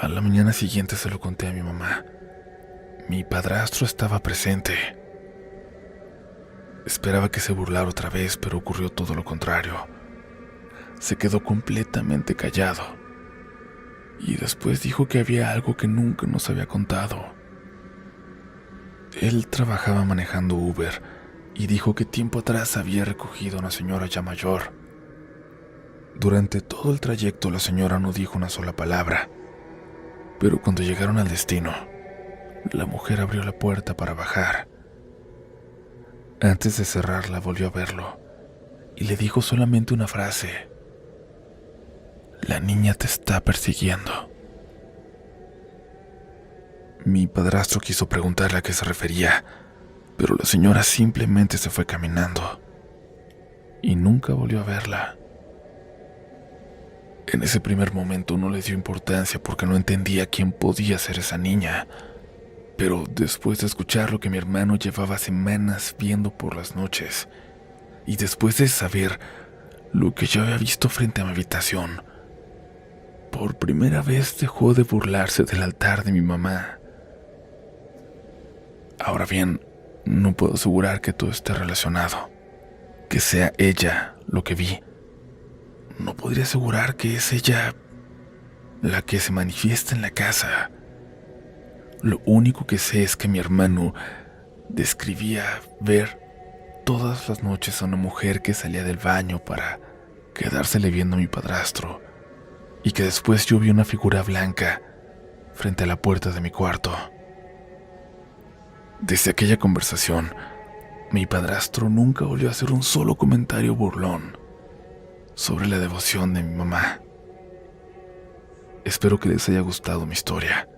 A la mañana siguiente se lo conté a mi mamá. Mi padrastro estaba presente. Esperaba que se burlara otra vez, pero ocurrió todo lo contrario. Se quedó completamente callado. Y después dijo que había algo que nunca nos había contado. Él trabajaba manejando Uber y dijo que tiempo atrás había recogido a una señora ya mayor. Durante todo el trayecto la señora no dijo una sola palabra, pero cuando llegaron al destino, la mujer abrió la puerta para bajar. Antes de cerrarla volvió a verlo y le dijo solamente una frase: «La niña te está persiguiendo». Mi padrastro quiso preguntarle a qué se refería, pero la señora simplemente se fue caminando y nunca volvió a verla. En ese primer momento no le dio importancia porque no entendía quién podía ser esa niña, pero después de escuchar lo que mi hermano llevaba semanas viendo por las noches, y después de saber lo que yo había visto frente a mi habitación, por primera vez dejó de burlarse del altar de mi mamá. Ahora bien, no puedo asegurar que todo esté relacionado, que sea ella lo que vi. No podría asegurar que es ella la que se manifiesta en la casa. Lo único que sé es que mi hermano describía ver todas las noches a una mujer que salía del baño para quedársele viendo a mi padrastro, y que después yo vi una figura blanca frente a la puerta de mi cuarto. Desde aquella conversación, mi padrastro nunca volvió a hacer un solo comentario burlón sobre la devoción de mi mamá. Espero que les haya gustado mi historia.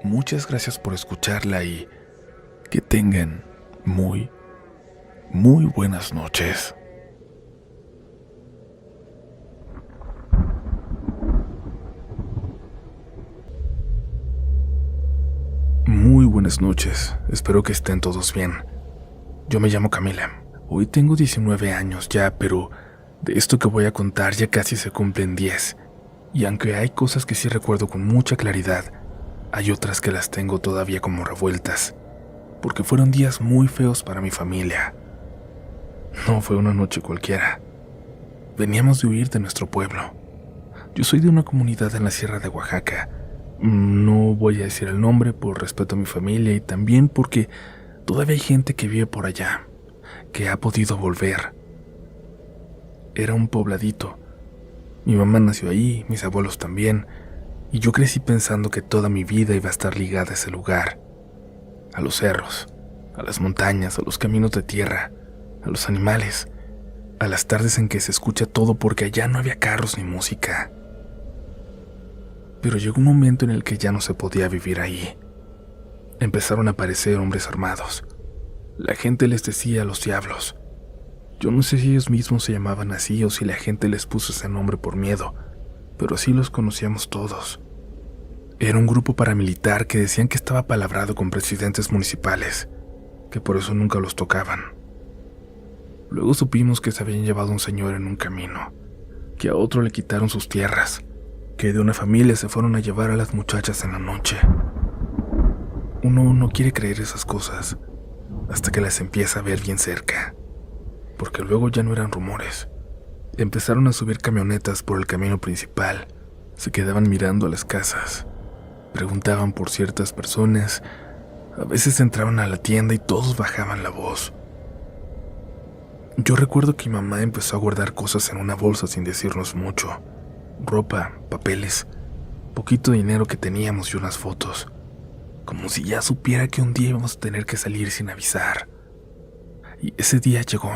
Muchas gracias por escucharla y que tengan muy buenas noches. Muy buenas noches, espero que estén todos bien. Yo me llamo Camila. Hoy tengo 19 años ya, pero de esto que voy a contar ya casi se cumplen 10. Y aunque hay cosas que sí recuerdo con mucha claridad, hay otras que las tengo todavía como revueltas, porque fueron días muy feos para mi familia. No fue una noche cualquiera. Veníamos de huir de nuestro pueblo. Yo soy de una comunidad en la sierra de Oaxaca. No voy a decir el nombre por respeto a mi familia y también porque todavía hay gente que vive por allá, que ha podido volver. Era un pobladito. Mi mamá nació ahí, mis abuelos también, y yo crecí pensando que toda mi vida iba a estar ligada a ese lugar, a los cerros, a las montañas, a los caminos de tierra, a los animales, a las tardes en que se escucha todo porque allá no había carros ni música. Pero llegó un momento en el que ya no se podía vivir ahí. Empezaron a aparecer hombres armados. La gente les decía los diablos. Yo no sé si ellos mismos se llamaban así o si la gente les puso ese nombre por miedo, pero así los conocíamos todos. Era un grupo paramilitar que decían que estaba palabrado con presidentes municipales, que por eso nunca los tocaban. Luego supimos que se habían llevado a un señor en un camino, que a otro le quitaron sus tierras, que de una familia se fueron a llevar a las muchachas en la noche. Uno no quiere creer esas cosas hasta que las empieza a ver bien cerca, porque luego ya no eran rumores. Empezaron a subir camionetas por el camino principal, se quedaban mirando a las casas, preguntaban por ciertas personas, a veces entraban a la tienda y todos bajaban la voz. Yo recuerdo que mi mamá empezó a guardar cosas en una bolsa sin decirnos mucho, ropa, papeles, poquito dinero que teníamos y unas fotos, como si ya supiera que un día íbamos a tener que salir sin avisar. Y ese día llegó.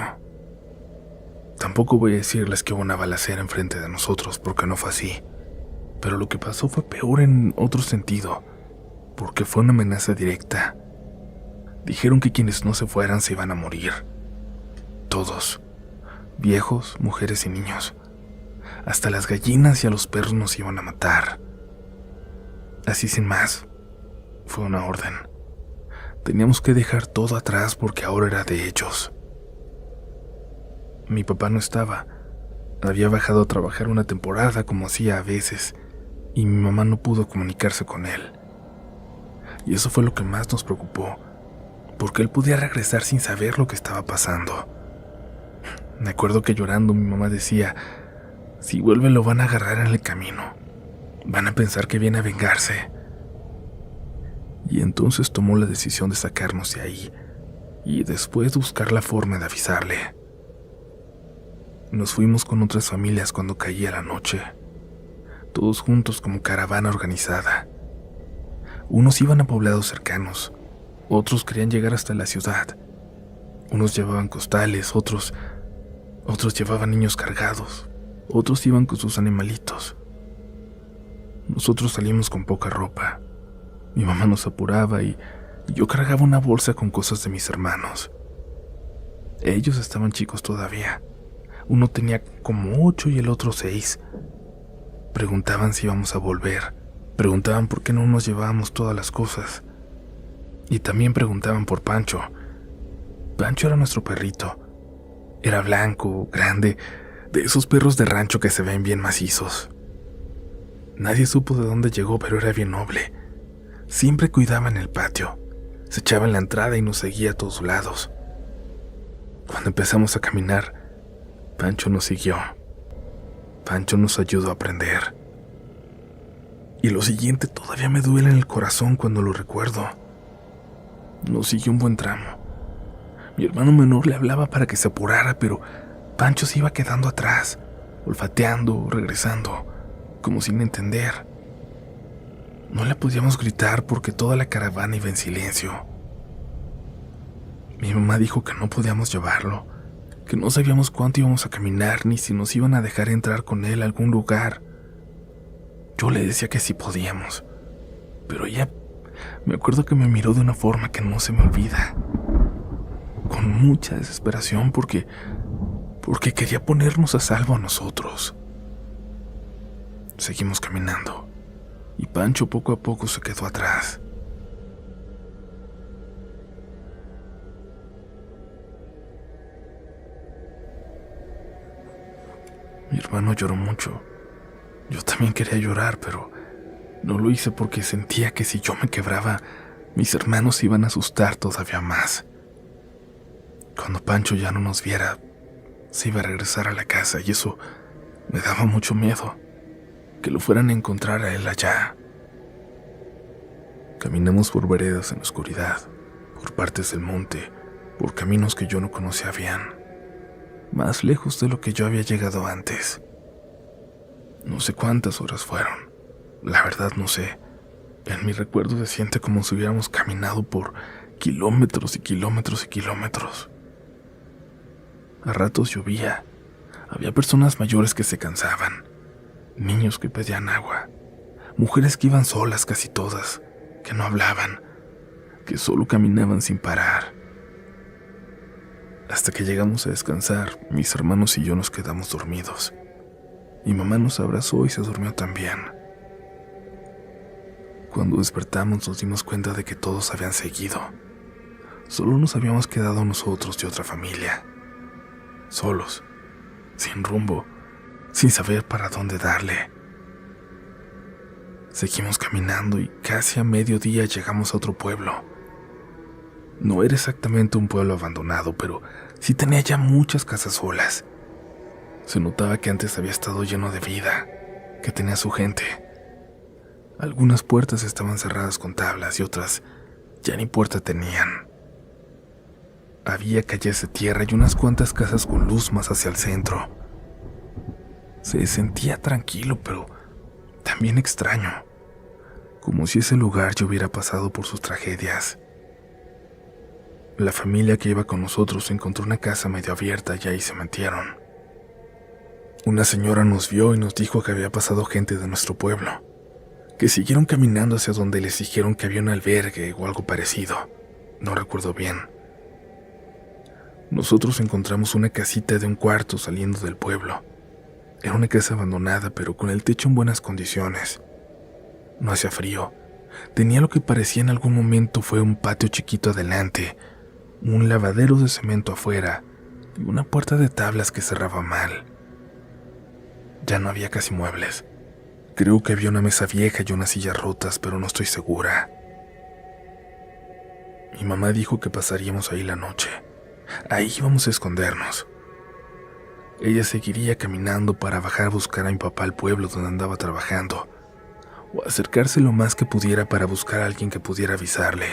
Tampoco voy a decirles que hubo una balacera enfrente de nosotros, porque no fue así. Pero lo que pasó fue peor en otro sentido, porque fue una amenaza directa. Dijeron que quienes no se fueran se iban a morir. Todos, viejos, mujeres y niños. Hasta las gallinas y a los perros nos iban a matar. Así sin más, fue una orden. Teníamos que dejar todo atrás porque ahora era de ellos. Mi papá no estaba. Había bajado a trabajar una temporada como hacía a veces, y mi mamá no pudo comunicarse con él. Y eso fue lo que más nos preocupó, porque él podía regresar sin saber lo que estaba pasando. Me acuerdo que llorando mi mamá decía, si vuelve lo van a agarrar en el camino, van a pensar que viene a vengarse. Y entonces tomó la decisión de sacarnos de ahí, y después buscar la forma de avisarle. Nos fuimos con otras familias cuando caía la noche, todos juntos como caravana organizada. Unos iban a poblados cercanos, otros querían llegar hasta la ciudad. Unos llevaban costales, otros llevaban niños cargados, otros iban con sus animalitos. Nosotros salimos con poca ropa. Mi mamá nos apuraba y yo cargaba una bolsa con cosas de mis hermanos. Ellos estaban chicos todavía. Uno tenía como 8 y el otro 6. Preguntaban si íbamos a volver. Preguntaban por qué no nos llevábamos todas las cosas. Y también preguntaban por Pancho. Pancho era nuestro perrito. Era blanco, grande, de esos perros de rancho que se ven bien macizos. Nadie supo de dónde llegó, pero era bien noble. Siempre cuidaba en el patio. Se echaba en la entrada y nos seguía a todos lados. Cuando empezamos a caminar, Pancho nos siguió. Pancho nos ayudó a aprender. Y lo siguiente todavía me duele en el corazón cuando lo recuerdo. Nos siguió un buen tramo. Mi hermano menor le hablaba para que se apurara, pero Pancho se iba quedando atrás, olfateando, regresando, como sin entender. No le podíamos gritar porque toda la caravana iba en silencio. Mi mamá dijo que no podíamos llevarlo, que no sabíamos cuánto íbamos a caminar ni si nos iban a dejar entrar con él a algún lugar. Yo le decía que sí podíamos, pero ella me acuerdo que me miró de una forma que no se me olvida, con mucha desesperación porque quería ponernos a salvo a nosotros. Seguimos caminando y Pancho poco a poco se quedó atrás. Mi hermano lloró mucho. Yo también quería llorar, pero no lo hice porque sentía que si yo me quebraba, mis hermanos se iban a asustar todavía más. Cuando Pancho ya no nos viera, se iba a regresar a la casa y eso me daba mucho miedo, que lo fueran a encontrar a él allá. Caminamos por veredas en la oscuridad, por partes del monte, por caminos que yo no conocía bien, más lejos de lo que yo había llegado antes. No sé cuántas horas fueron, la verdad no sé. En mi recuerdo se siente como si hubiéramos caminado por kilómetros y kilómetros y kilómetros. A ratos llovía, había personas mayores que se cansaban, niños que pedían agua, mujeres que iban solas casi todas, que no hablaban, que solo caminaban sin parar. Hasta que llegamos a descansar, mis hermanos y yo nos quedamos dormidos. Mi mamá nos abrazó y se durmió también. Cuando despertamos nos dimos cuenta de que todos habían seguido. Solo nos habíamos quedado nosotros y otra familia. Solos, sin rumbo, sin saber para dónde darle. Seguimos caminando y casi a mediodía llegamos a otro pueblo. No era exactamente un pueblo abandonado, pero sí tenía ya muchas casas solas. Se notaba que antes había estado lleno de vida, que tenía su gente. Algunas puertas estaban cerradas con tablas y otras ya ni puerta tenían. Había calles de tierra y unas cuantas casas con luz más hacia el centro. Se sentía tranquilo, pero también extraño, como si ese lugar ya hubiera pasado por sus tragedias. La familia que iba con nosotros encontró una casa medio abierta y ahí se metieron. Una señora nos vio y nos dijo que había pasado gente de nuestro pueblo, que siguieron caminando hacia donde les dijeron que había un albergue o algo parecido. No recuerdo bien. Nosotros encontramos una casita de un cuarto saliendo del pueblo. Era una casa abandonada, pero con el techo en buenas condiciones. No hacía frío. Tenía lo que parecía en algún momento fue un patio chiquito adelante, un lavadero de cemento afuera y una puerta de tablas que cerraba mal. Ya no había casi muebles. Creo que había una mesa vieja y unas sillas rotas, pero no estoy segura. Mi mamá dijo que pasaríamos ahí la noche. Ahí íbamos a escondernos. Ella seguiría caminando para bajar a buscar a mi papá al pueblo donde andaba trabajando, o acercarse lo más que pudiera para buscar a alguien que pudiera avisarle.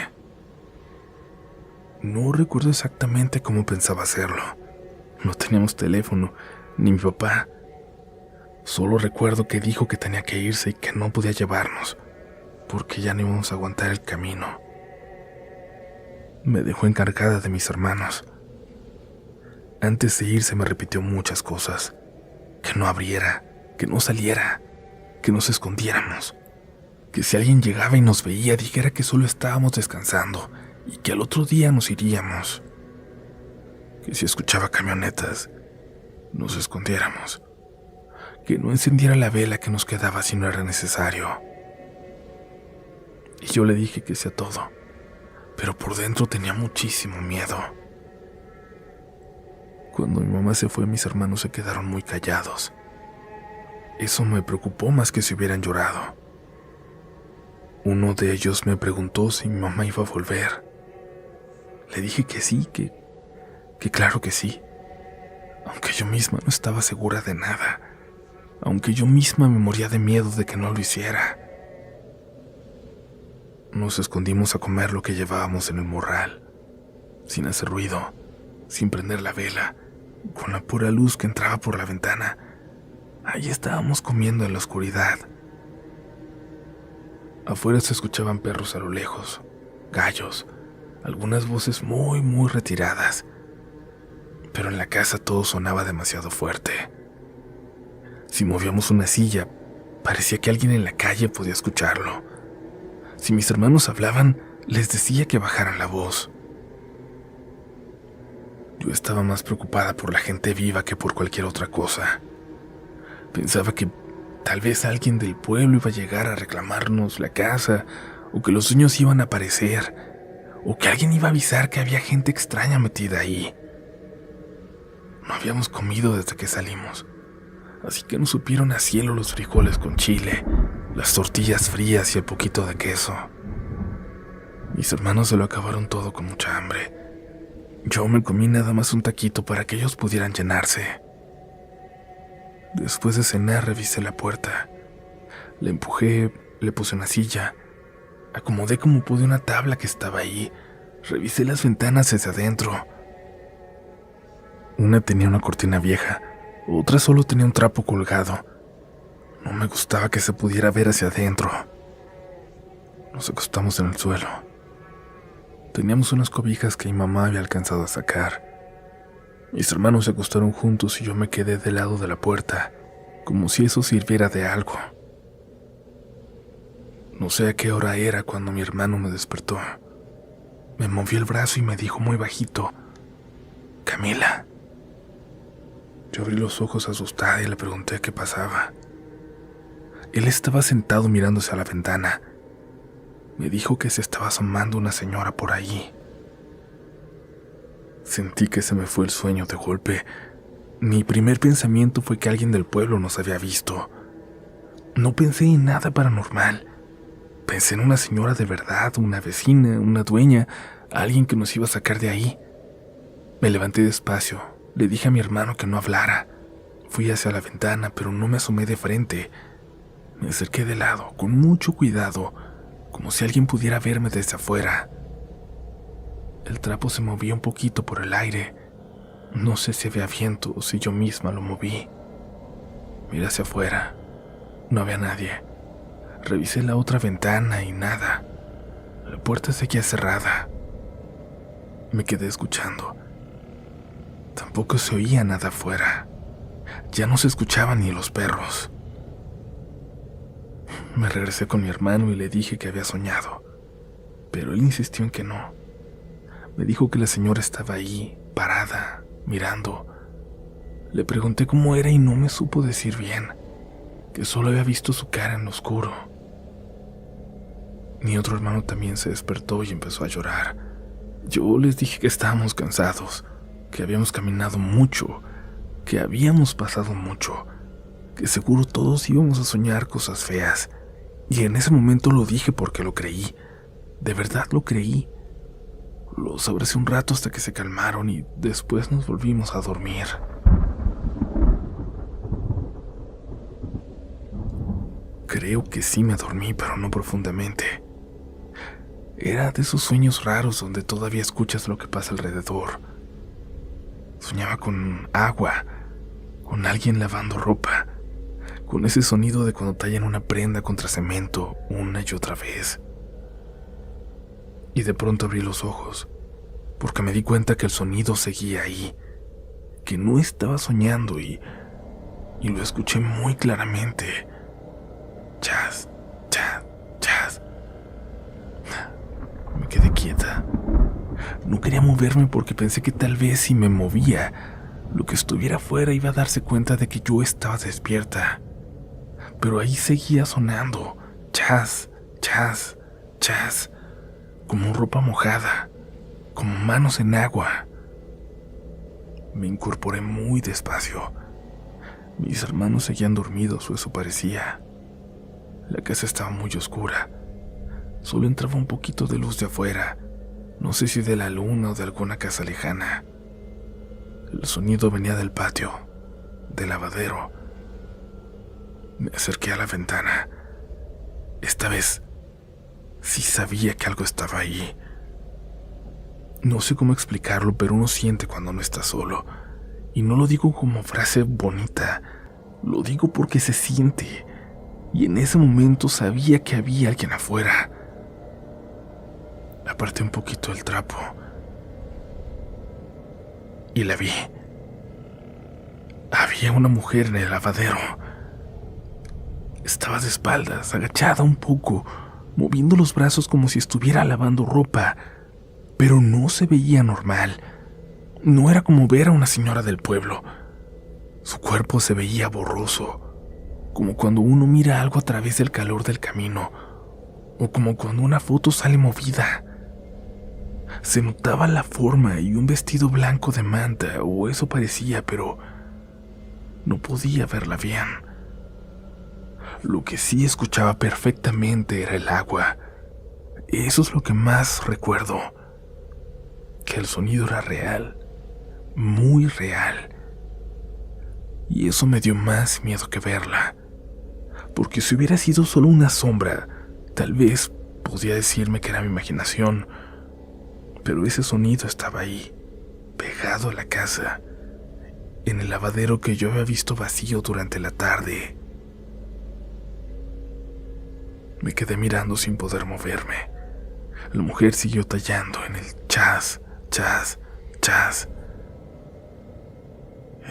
No recuerdo exactamente cómo pensaba hacerlo. No teníamos teléfono, ni mi papá. Solo recuerdo que dijo que tenía que irse y que no podía llevarnos, porque ya no íbamos a aguantar el camino. Me dejó encargada de mis hermanos. Antes de irse me repitió muchas cosas. Que no abriera, que no saliera, que nos escondiéramos. Que si alguien llegaba y nos veía, dijera que solo estábamos descansando y que al otro día nos iríamos. Que si escuchaba camionetas, nos escondiéramos. Que no encendiera la vela que nos quedaba si no era necesario. Y yo le dije que sí a todo, pero por dentro tenía muchísimo miedo. Cuando mi mamá se fue, mis hermanos se quedaron muy callados. Eso me preocupó más que si hubieran llorado. Uno de ellos me preguntó si mi mamá iba a volver. Le dije que sí, que claro que sí. Aunque yo misma no estaba segura de nada. Aunque yo misma me moría de miedo de que no lo hiciera. Nos escondimos a comer lo que llevábamos en el morral, sin hacer ruido, sin prender la vela, con la pura luz que entraba por la ventana. Ahí estábamos comiendo en la oscuridad. Afuera se escuchaban perros a lo lejos, gallos, algunas voces muy retiradas. Pero en la casa todo sonaba demasiado fuerte. Si movíamos una silla, parecía que alguien en la calle podía escucharlo. Si mis hermanos hablaban, les decía que bajaran la voz. Yo estaba más preocupada por la gente viva que por cualquier otra cosa. Pensaba que tal vez alguien del pueblo iba a llegar a reclamarnos la casa, o que los dueños iban a aparecer, o que alguien iba a avisar que había gente extraña metida ahí. No habíamos comido desde que salimos, así que nos supieron a cielo los frijoles con chile, las tortillas frías y el poquito de queso. Mis hermanos se lo acabaron todo con mucha hambre. Yo me comí nada más un taquito para que ellos pudieran llenarse. Después de cenar revisé la puerta. La empujé, le puse una silla. Acomodé como pude una tabla que estaba ahí. Revisé las ventanas desde adentro. Una tenía una cortina vieja, otra solo tenía un trapo colgado. No me gustaba que se pudiera ver hacia adentro. Nos acostamos en el suelo. Teníamos unas cobijas que mi mamá había alcanzado a sacar. Mis hermanos se acostaron juntos y yo me quedé del lado de la puerta, como si eso sirviera de algo. No sé a qué hora era cuando mi hermano me despertó. Me movió el brazo y me dijo muy bajito: «Camila». Yo abrí los ojos asustada y le pregunté qué pasaba. Él estaba sentado mirándose a la ventana. Me dijo que se estaba asomando una señora por ahí. Sentí que se me fue el sueño de golpe. Mi primer pensamiento fue que alguien del pueblo nos había visto. No pensé en nada paranormal. Pensé en una señora de verdad, una vecina, una dueña, alguien que nos iba a sacar de ahí. Me levanté despacio, le dije a mi hermano que no hablara. Fui hacia la ventana, pero no me asomé de frente. Me acerqué de lado, con mucho cuidado, como si alguien pudiera verme desde afuera. El trapo se movía un poquito por el aire. No sé si había viento o si yo misma lo moví. Miré hacia afuera. No había nadie. Revisé la otra ventana y nada. La puerta seguía cerrada. Me quedé escuchando. Tampoco se oía nada afuera. Ya no se escuchaban ni los perros. Me regresé con mi hermano y le dije que había soñado, pero él insistió en que no. Me dijo que la señora estaba ahí, parada, mirando. Le pregunté cómo era y no me supo decir bien, que solo había visto su cara en lo oscuro. Mi otro hermano también se despertó y empezó a llorar. Yo les dije que estábamos cansados, que habíamos caminado mucho, que habíamos pasado mucho, que seguro todos íbamos a soñar cosas feas. Y en ese momento lo dije porque lo creí. De verdad lo creí. Los abracé un rato hasta que se calmaron y después nos volvimos a dormir. Creo que sí me dormí, pero no profundamente. Era de esos sueños raros donde todavía escuchas lo que pasa alrededor. Soñaba con agua, con alguien lavando ropa, con ese sonido de cuando tallan una prenda contra cemento una y otra vez. Y de pronto abrí los ojos, porque me di cuenta que el sonido seguía ahí, que no estaba soñando y lo escuché muy claramente. Chas, chas, chas. Me quedé quieta. No quería moverme porque pensé que tal vez si me movía, lo que estuviera afuera iba a darse cuenta de que yo estaba despierta. Pero ahí seguía sonando, chas, chas, chas, como ropa mojada, como manos en agua. Me incorporé muy despacio. Mis hermanos seguían dormidos, o eso parecía. La casa estaba muy oscura. Solo entraba un poquito de luz de afuera, no sé si de la luna o de alguna casa lejana. El sonido venía del patio, del lavadero. Me acerqué a la ventana. Esta vez sí sabía que algo estaba ahí. No sé cómo explicarlo, pero uno siente cuando no está solo. Y no lo digo como frase bonita, lo digo porque se siente. Y en ese momento sabía que había alguien afuera. Aparté un poquito el trapo y la vi. Había una mujer en el lavadero. Estaba de espaldas, agachada un poco, moviendo los brazos como si estuviera lavando ropa, pero no se veía normal. No era como ver a una señora del pueblo. Su cuerpo se veía borroso, como cuando uno mira algo a través del calor del camino, o como cuando una foto sale movida. Se notaba la forma y un vestido blanco de manta, o eso parecía, pero no podía verla bien. Lo que sí escuchaba perfectamente era el agua. Eso es lo que más recuerdo. Que el sonido era real, muy real. Y eso me dio más miedo que verla. Porque si hubiera sido solo una sombra, tal vez podía decirme que era mi imaginación. Pero ese sonido estaba ahí, pegado a la casa, en el lavadero que yo había visto vacío durante la tarde. Me quedé mirando sin poder moverme. La mujer siguió tallando en el chas, chas, chas.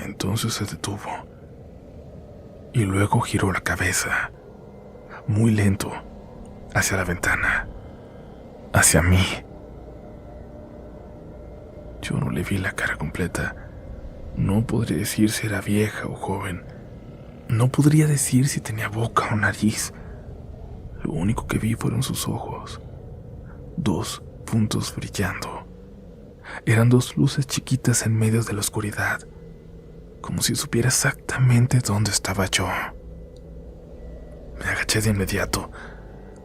Entonces se detuvo y luego giró la cabeza, muy lento, hacia la ventana, hacia mí. Yo no le vi la cara completa. No podría decir si era vieja o joven. No podría decir si tenía boca o nariz. Lo único que vi fueron sus ojos. 2 puntos brillando. Eran 2 luces chiquitas en medio de la oscuridad, como si supiera exactamente dónde estaba yo. Me agaché de inmediato.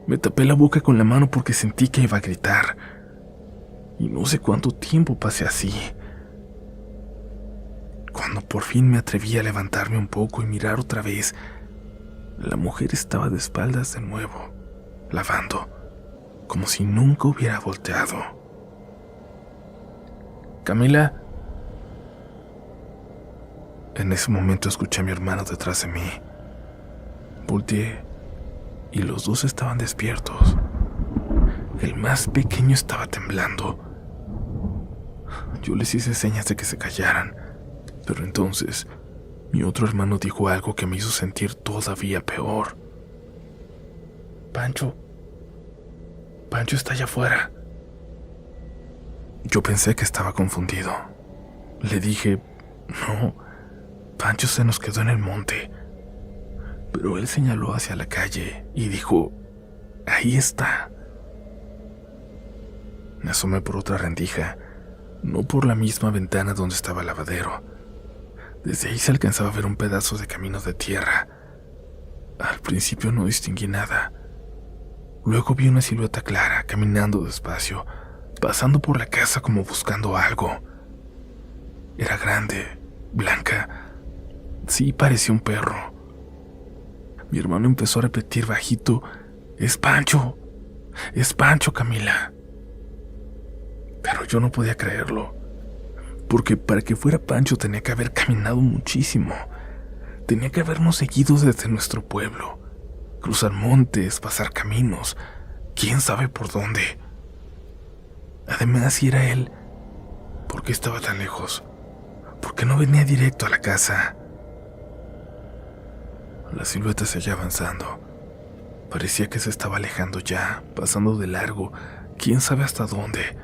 Me tapé la boca con la mano porque sentí que iba a gritar. Y no sé cuánto tiempo pasé así. Cuando por fin me atreví a levantarme un poco y mirar otra vez, la mujer estaba de espaldas de nuevo, lavando, como si nunca hubiera volteado. «Camila». En ese momento escuché a mi hermano detrás de mí. Volteé y los dos estaban despiertos. El más pequeño estaba temblando. Yo les hice señas de que se callaran, pero entonces mi otro hermano dijo algo que me hizo sentir todavía peor. Pancho está allá afuera». Yo pensé que estaba confundido. Le dije, «No, Pancho se nos quedó en el monte». Pero él señaló hacia la calle y dijo, «Ahí está». Me asomé por otra rendija, no por la misma ventana donde estaba el lavadero. Desde ahí se alcanzaba a ver un pedazo de camino de tierra. Al principio no distinguí nada. Luego vi una silueta clara caminando despacio, pasando por la casa como buscando algo. Era grande, blanca. Sí, parecía un perro. Mi hermano empezó a repetir bajito, «Es Pancho, Camila». Pero yo no podía creerlo, porque para que fuera Pancho tenía que haber caminado muchísimo. Tenía que habernos seguido desde nuestro pueblo, cruzar montes, pasar caminos, quién sabe por dónde. Además, si era él, ¿por qué estaba tan lejos? ¿Por qué no venía directo a la casa? La silueta seguía avanzando. Parecía que se estaba alejando ya, pasando de largo, quién sabe hasta dónde.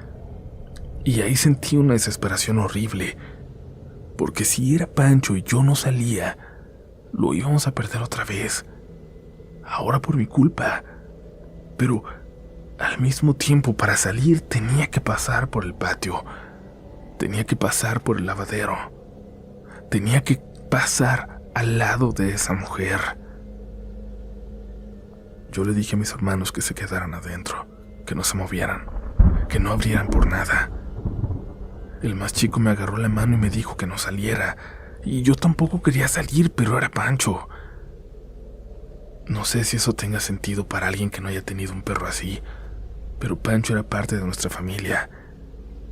Y ahí sentí una desesperación horrible, porque si era Pancho y yo no salía, lo íbamos a perder otra vez. Ahora por mi culpa. Pero al mismo tiempo, para salir tenía que pasar por el patio. Tenía que pasar por el lavadero. Tenía que pasar al lado de esa mujer. Yo le dije a mis hermanos que se quedaran adentro, que no se movieran, que no abrieran por nada. El más chico me agarró la mano y me dijo que no saliera, y yo tampoco quería salir, pero era Pancho. No sé si eso tenga sentido para alguien que no haya tenido un perro así, pero Pancho era parte de nuestra familia.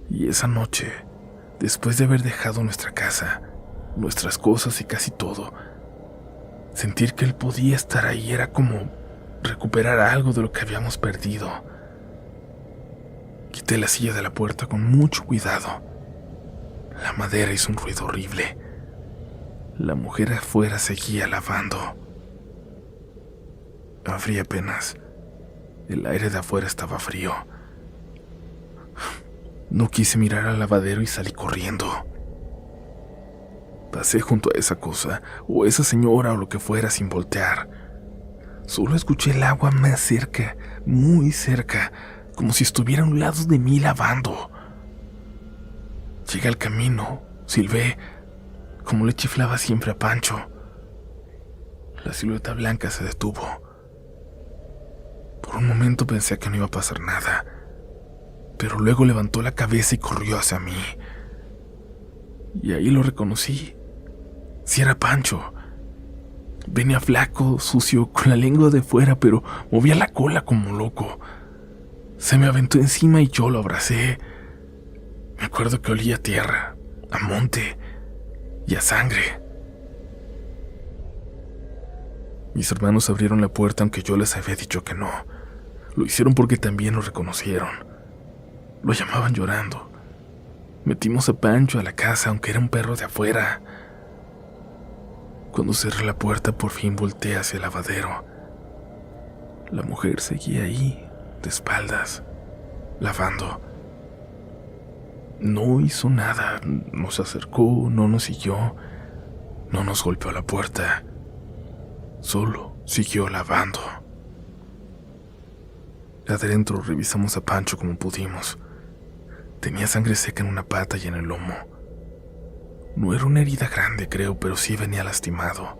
Y esa noche, después de haber dejado nuestra casa, nuestras cosas y casi todo, sentir que él podía estar ahí era como recuperar algo de lo que habíamos perdido. Quité la silla de la puerta con mucho cuidado. La madera hizo un ruido horrible. La mujer afuera seguía lavando. Abrí apenas. El aire de afuera estaba frío. No quise mirar al lavadero y salí corriendo. Pasé junto a esa cosa, o esa señora, o lo que fuera, sin voltear. Solo escuché el agua más cerca, muy cerca, como si estuviera a un lado de mí lavando. Llegué al camino, silbé, como le chiflaba siempre a Pancho. La silueta blanca se detuvo. Por un momento pensé que no iba a pasar nada, pero luego levantó la cabeza y corrió hacia mí. Y ahí lo reconocí. Sí era Pancho. Venía flaco, sucio, con la lengua de fuera, pero movía la cola como loco. Se me aventó encima y yo lo abracé. Me acuerdo que olía a tierra, a monte y a sangre. Mis hermanos abrieron la puerta aunque yo les había dicho que no. Lo hicieron porque también lo reconocieron. Lo llamaban llorando. Metimos a Pancho a la casa aunque era un perro de afuera. Cuando cerré la puerta por fin volteé hacia el lavadero. La mujer seguía ahí, de espaldas, lavando. No hizo nada, no se acercó, no nos siguió, no nos golpeó la puerta. Solo siguió lavando. Adentro revisamos a Pancho como pudimos. Tenía sangre seca en una pata y en el lomo. No era una herida grande, creo, pero sí venía lastimado.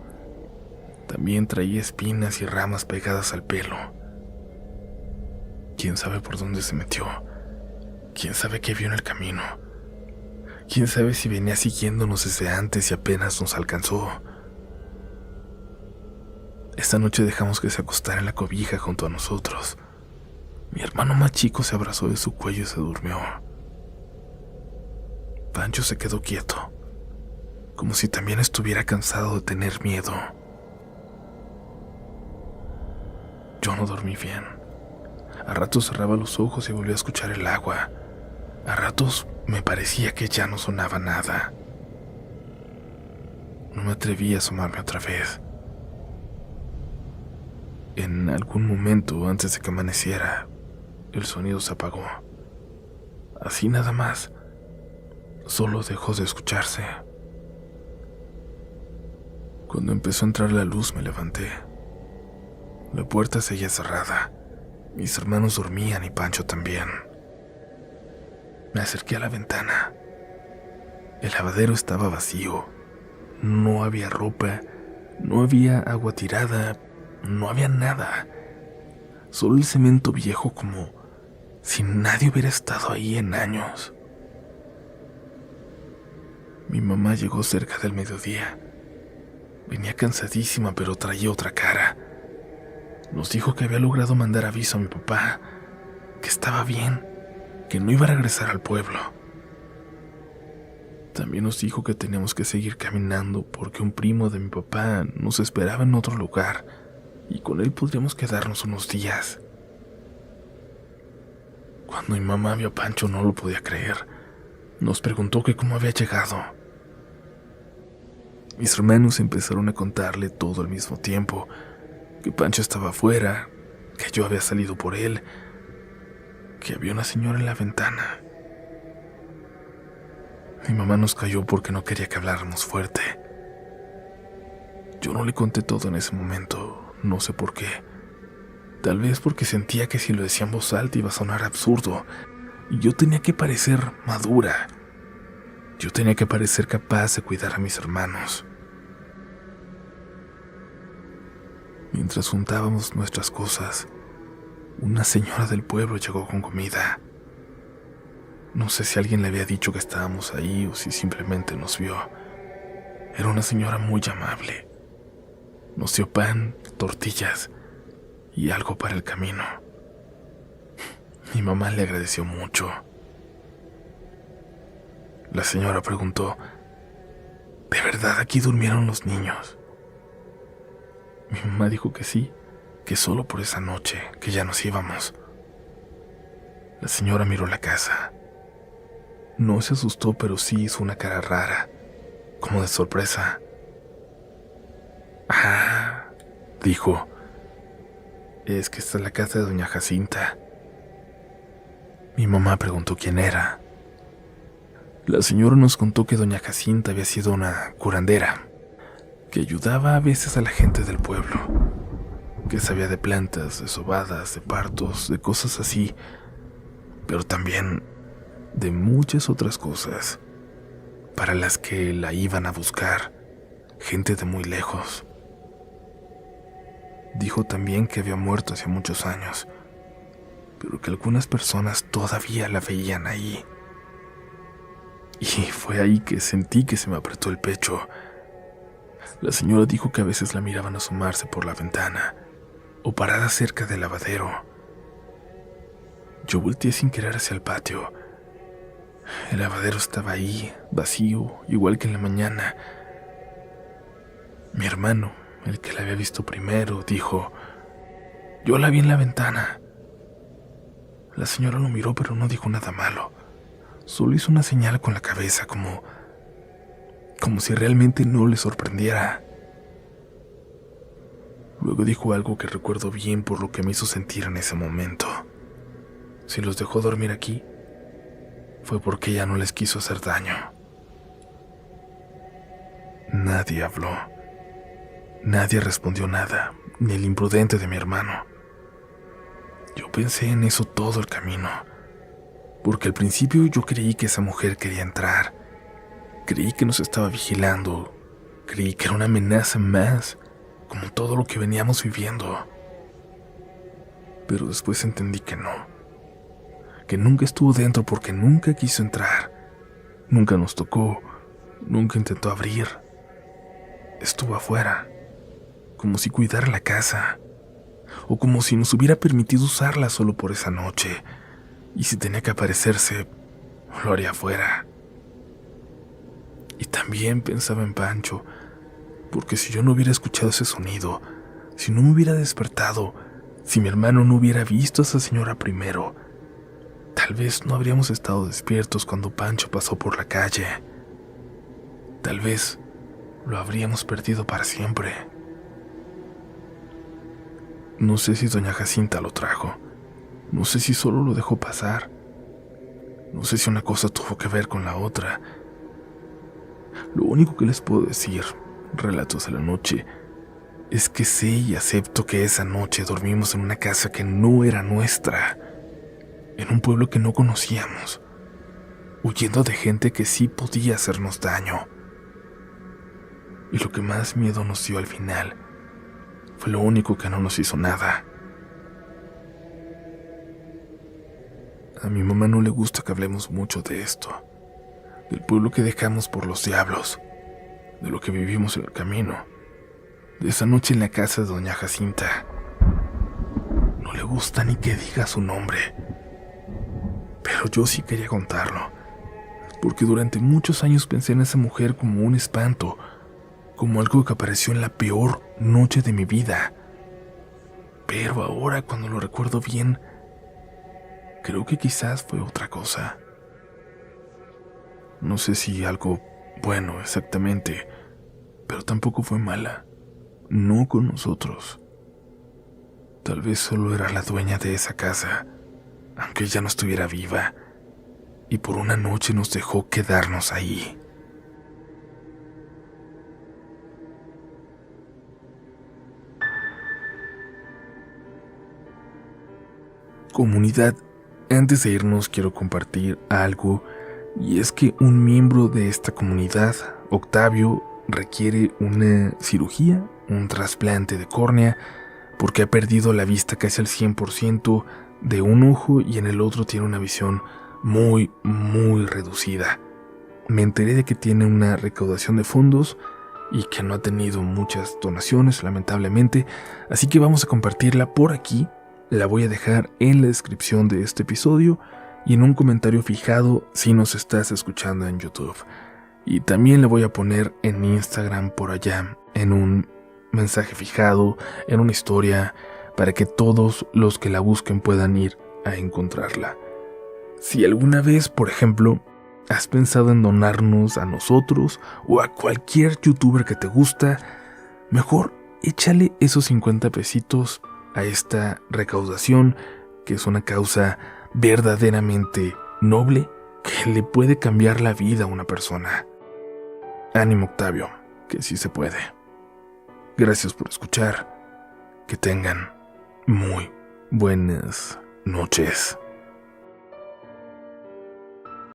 También traía espinas y ramas pegadas al pelo. ¿Quién sabe por dónde se metió? ¿Quién sabe qué vio en el camino? ¿Quién sabe si venía siguiéndonos desde antes y apenas nos alcanzó? Esta noche dejamos que se acostara en la cobija junto a nosotros. Mi hermano más chico se abrazó de su cuello y se durmió. Pancho se quedó quieto, como si también estuviera cansado de tener miedo. Yo no dormí bien. A ratos cerraba los ojos y volvía a escuchar el agua. A ratos me parecía que ya no sonaba nada. No me atreví a asomarme otra vez. En algún momento, antes de que amaneciera, el sonido se apagó. Así nada más. Solo dejó de escucharse. Cuando empezó a entrar la luz me levanté. La puerta seguía cerrada. Mis hermanos dormían y Pancho también. Me acerqué a la ventana. El lavadero estaba vacío. No había ropa, no había agua tirada, no había nada. Solo el cemento viejo, como si nadie hubiera estado ahí en años. Mi mamá llegó cerca del mediodía. Venía cansadísima, pero traía otra cara. Nos dijo que había logrado mandar aviso a mi papá, que estaba bien, que no iba a regresar al pueblo. También nos dijo que teníamos que seguir caminando porque un primo de mi papá nos esperaba en otro lugar y con él podríamos quedarnos unos días. Cuando mi mamá vio a Pancho no lo podía creer. Nos preguntó que cómo había llegado. Mis hermanos empezaron a contarle todo al mismo tiempo, que Pancho estaba afuera, que yo había salido por él, que había una señora en la ventana. Mi mamá nos calló porque no quería que habláramos fuerte. Yo no le conté todo en ese momento, no sé por qué. Tal vez porque sentía que si lo decía en voz alta iba a sonar absurdo, y yo tenía que parecer madura. Yo tenía que parecer capaz de cuidar a mis hermanos. Mientras juntábamos nuestras cosas, una señora del pueblo llegó con comida. No sé si alguien le había dicho que estábamos ahí o si simplemente nos vio. Era una señora muy amable. Nos dio pan, tortillas y algo para el camino. Mi mamá le agradeció mucho. La señora preguntó, ¿de verdad aquí durmieron los niños? Mi mamá dijo que sí, que solo por esa noche, que ya nos íbamos. La señora miró la casa. No se asustó, pero sí hizo una cara rara, como de sorpresa. Ah, dijo, es que esta es la casa de doña Jacinta. Mi mamá preguntó quién era. La señora nos contó que doña Jacinta había sido una curandera, que ayudaba a veces a la gente del pueblo, que sabía de plantas, de sobadas, de partos, de cosas así, pero también de muchas otras cosas, para las que la iban a buscar gente de muy lejos. Dijo también que había muerto hace muchos años, pero que algunas personas todavía la veían ahí. Y fue ahí que sentí que se me apretó el pecho. La señora dijo que a veces la miraban asomarse por la ventana o parada cerca del lavadero. Yo volteé sin querer hacia el patio. El lavadero estaba ahí, vacío, igual que en la mañana. Mi hermano, el que la había visto primero, dijo, yo la vi en la ventana. La señora lo miró, pero no dijo nada malo. Solo hizo una señal con la cabeza, como si realmente no le sorprendiera. Luego dijo algo que recuerdo bien por lo que me hizo sentir en ese momento. Si los dejó dormir aquí, fue porque ella no les quiso hacer daño. Nadie habló. Nadie respondió nada, ni el imprudente de mi hermano. Yo pensé en eso todo el camino, porque al principio yo creí que esa mujer quería entrar. Creí que nos estaba vigilando. Creí que era una amenaza más, como todo lo que veníamos viviendo. Pero después entendí que no, que nunca estuvo dentro porque nunca quiso entrar, nunca nos tocó, nunca intentó abrir. Estuvo afuera, como si cuidara la casa, o como si nos hubiera permitido usarla solo por esa noche, y si tenía que aparecerse, lo haría afuera. Y también pensaba en Pancho, porque si yo no hubiera escuchado ese sonido, si no me hubiera despertado, si mi hermano no hubiera visto a esa señora primero, tal vez no habríamos estado despiertos cuando Pancho pasó por la calle. Tal vez lo habríamos perdido para siempre. No sé si doña Jacinta lo trajo. No sé si solo lo dejó pasar. No sé si una cosa tuvo que ver con la otra. Lo único que les puedo decir, relatos de la noche, es que sé y acepto que esa noche dormimos en una casa que no era nuestra, en un pueblo que no conocíamos, huyendo de gente que sí podía hacernos daño. Y lo que más miedo nos dio al final fue lo único que no nos hizo nada. A mi mamá no le gusta que hablemos mucho de esto, del pueblo que dejamos por los diablos, de lo que vivimos en el camino, de esa noche en la casa de doña Jacinta. No le gusta ni que diga su nombre, pero yo sí quería contarlo, porque durante muchos años pensé en esa mujer como un espanto, como algo que apareció en la peor noche de mi vida. Pero ahora, cuando lo recuerdo bien, creo que quizás fue otra cosa. No sé si algo bueno exactamente, pero tampoco fue mala. No con nosotros. Tal vez solo era la dueña de esa casa, aunque ella no estuviera viva, y por una noche nos dejó quedarnos ahí. Comunidad, antes de irnos quiero compartir algo, y es que un miembro de esta comunidad, Octavio, requiere una cirugía, un trasplante de córnea, porque ha perdido la vista casi al 100% de un ojo y en el otro tiene una visión muy, muy reducida. Me enteré de que tiene una recaudación de fondos y que no ha tenido muchas donaciones, lamentablemente, así que vamos a compartirla por aquí. La voy a dejar en la descripción de este episodio y en un comentario fijado si nos estás escuchando en YouTube. Y también la voy a poner en Instagram por allá, en un mensaje fijado, en una historia, para que todos los que la busquen puedan ir a encontrarla. Si alguna vez, por ejemplo, has pensado en donarnos a nosotros o a cualquier youtuber que te gusta, mejor échale esos 50 pesitos a esta recaudación, que es una causa verdaderamente noble que le puede cambiar la vida a una persona. Ánimo, Octavio, que sí se puede. Gracias por escuchar. Que tengan muy buenas noches.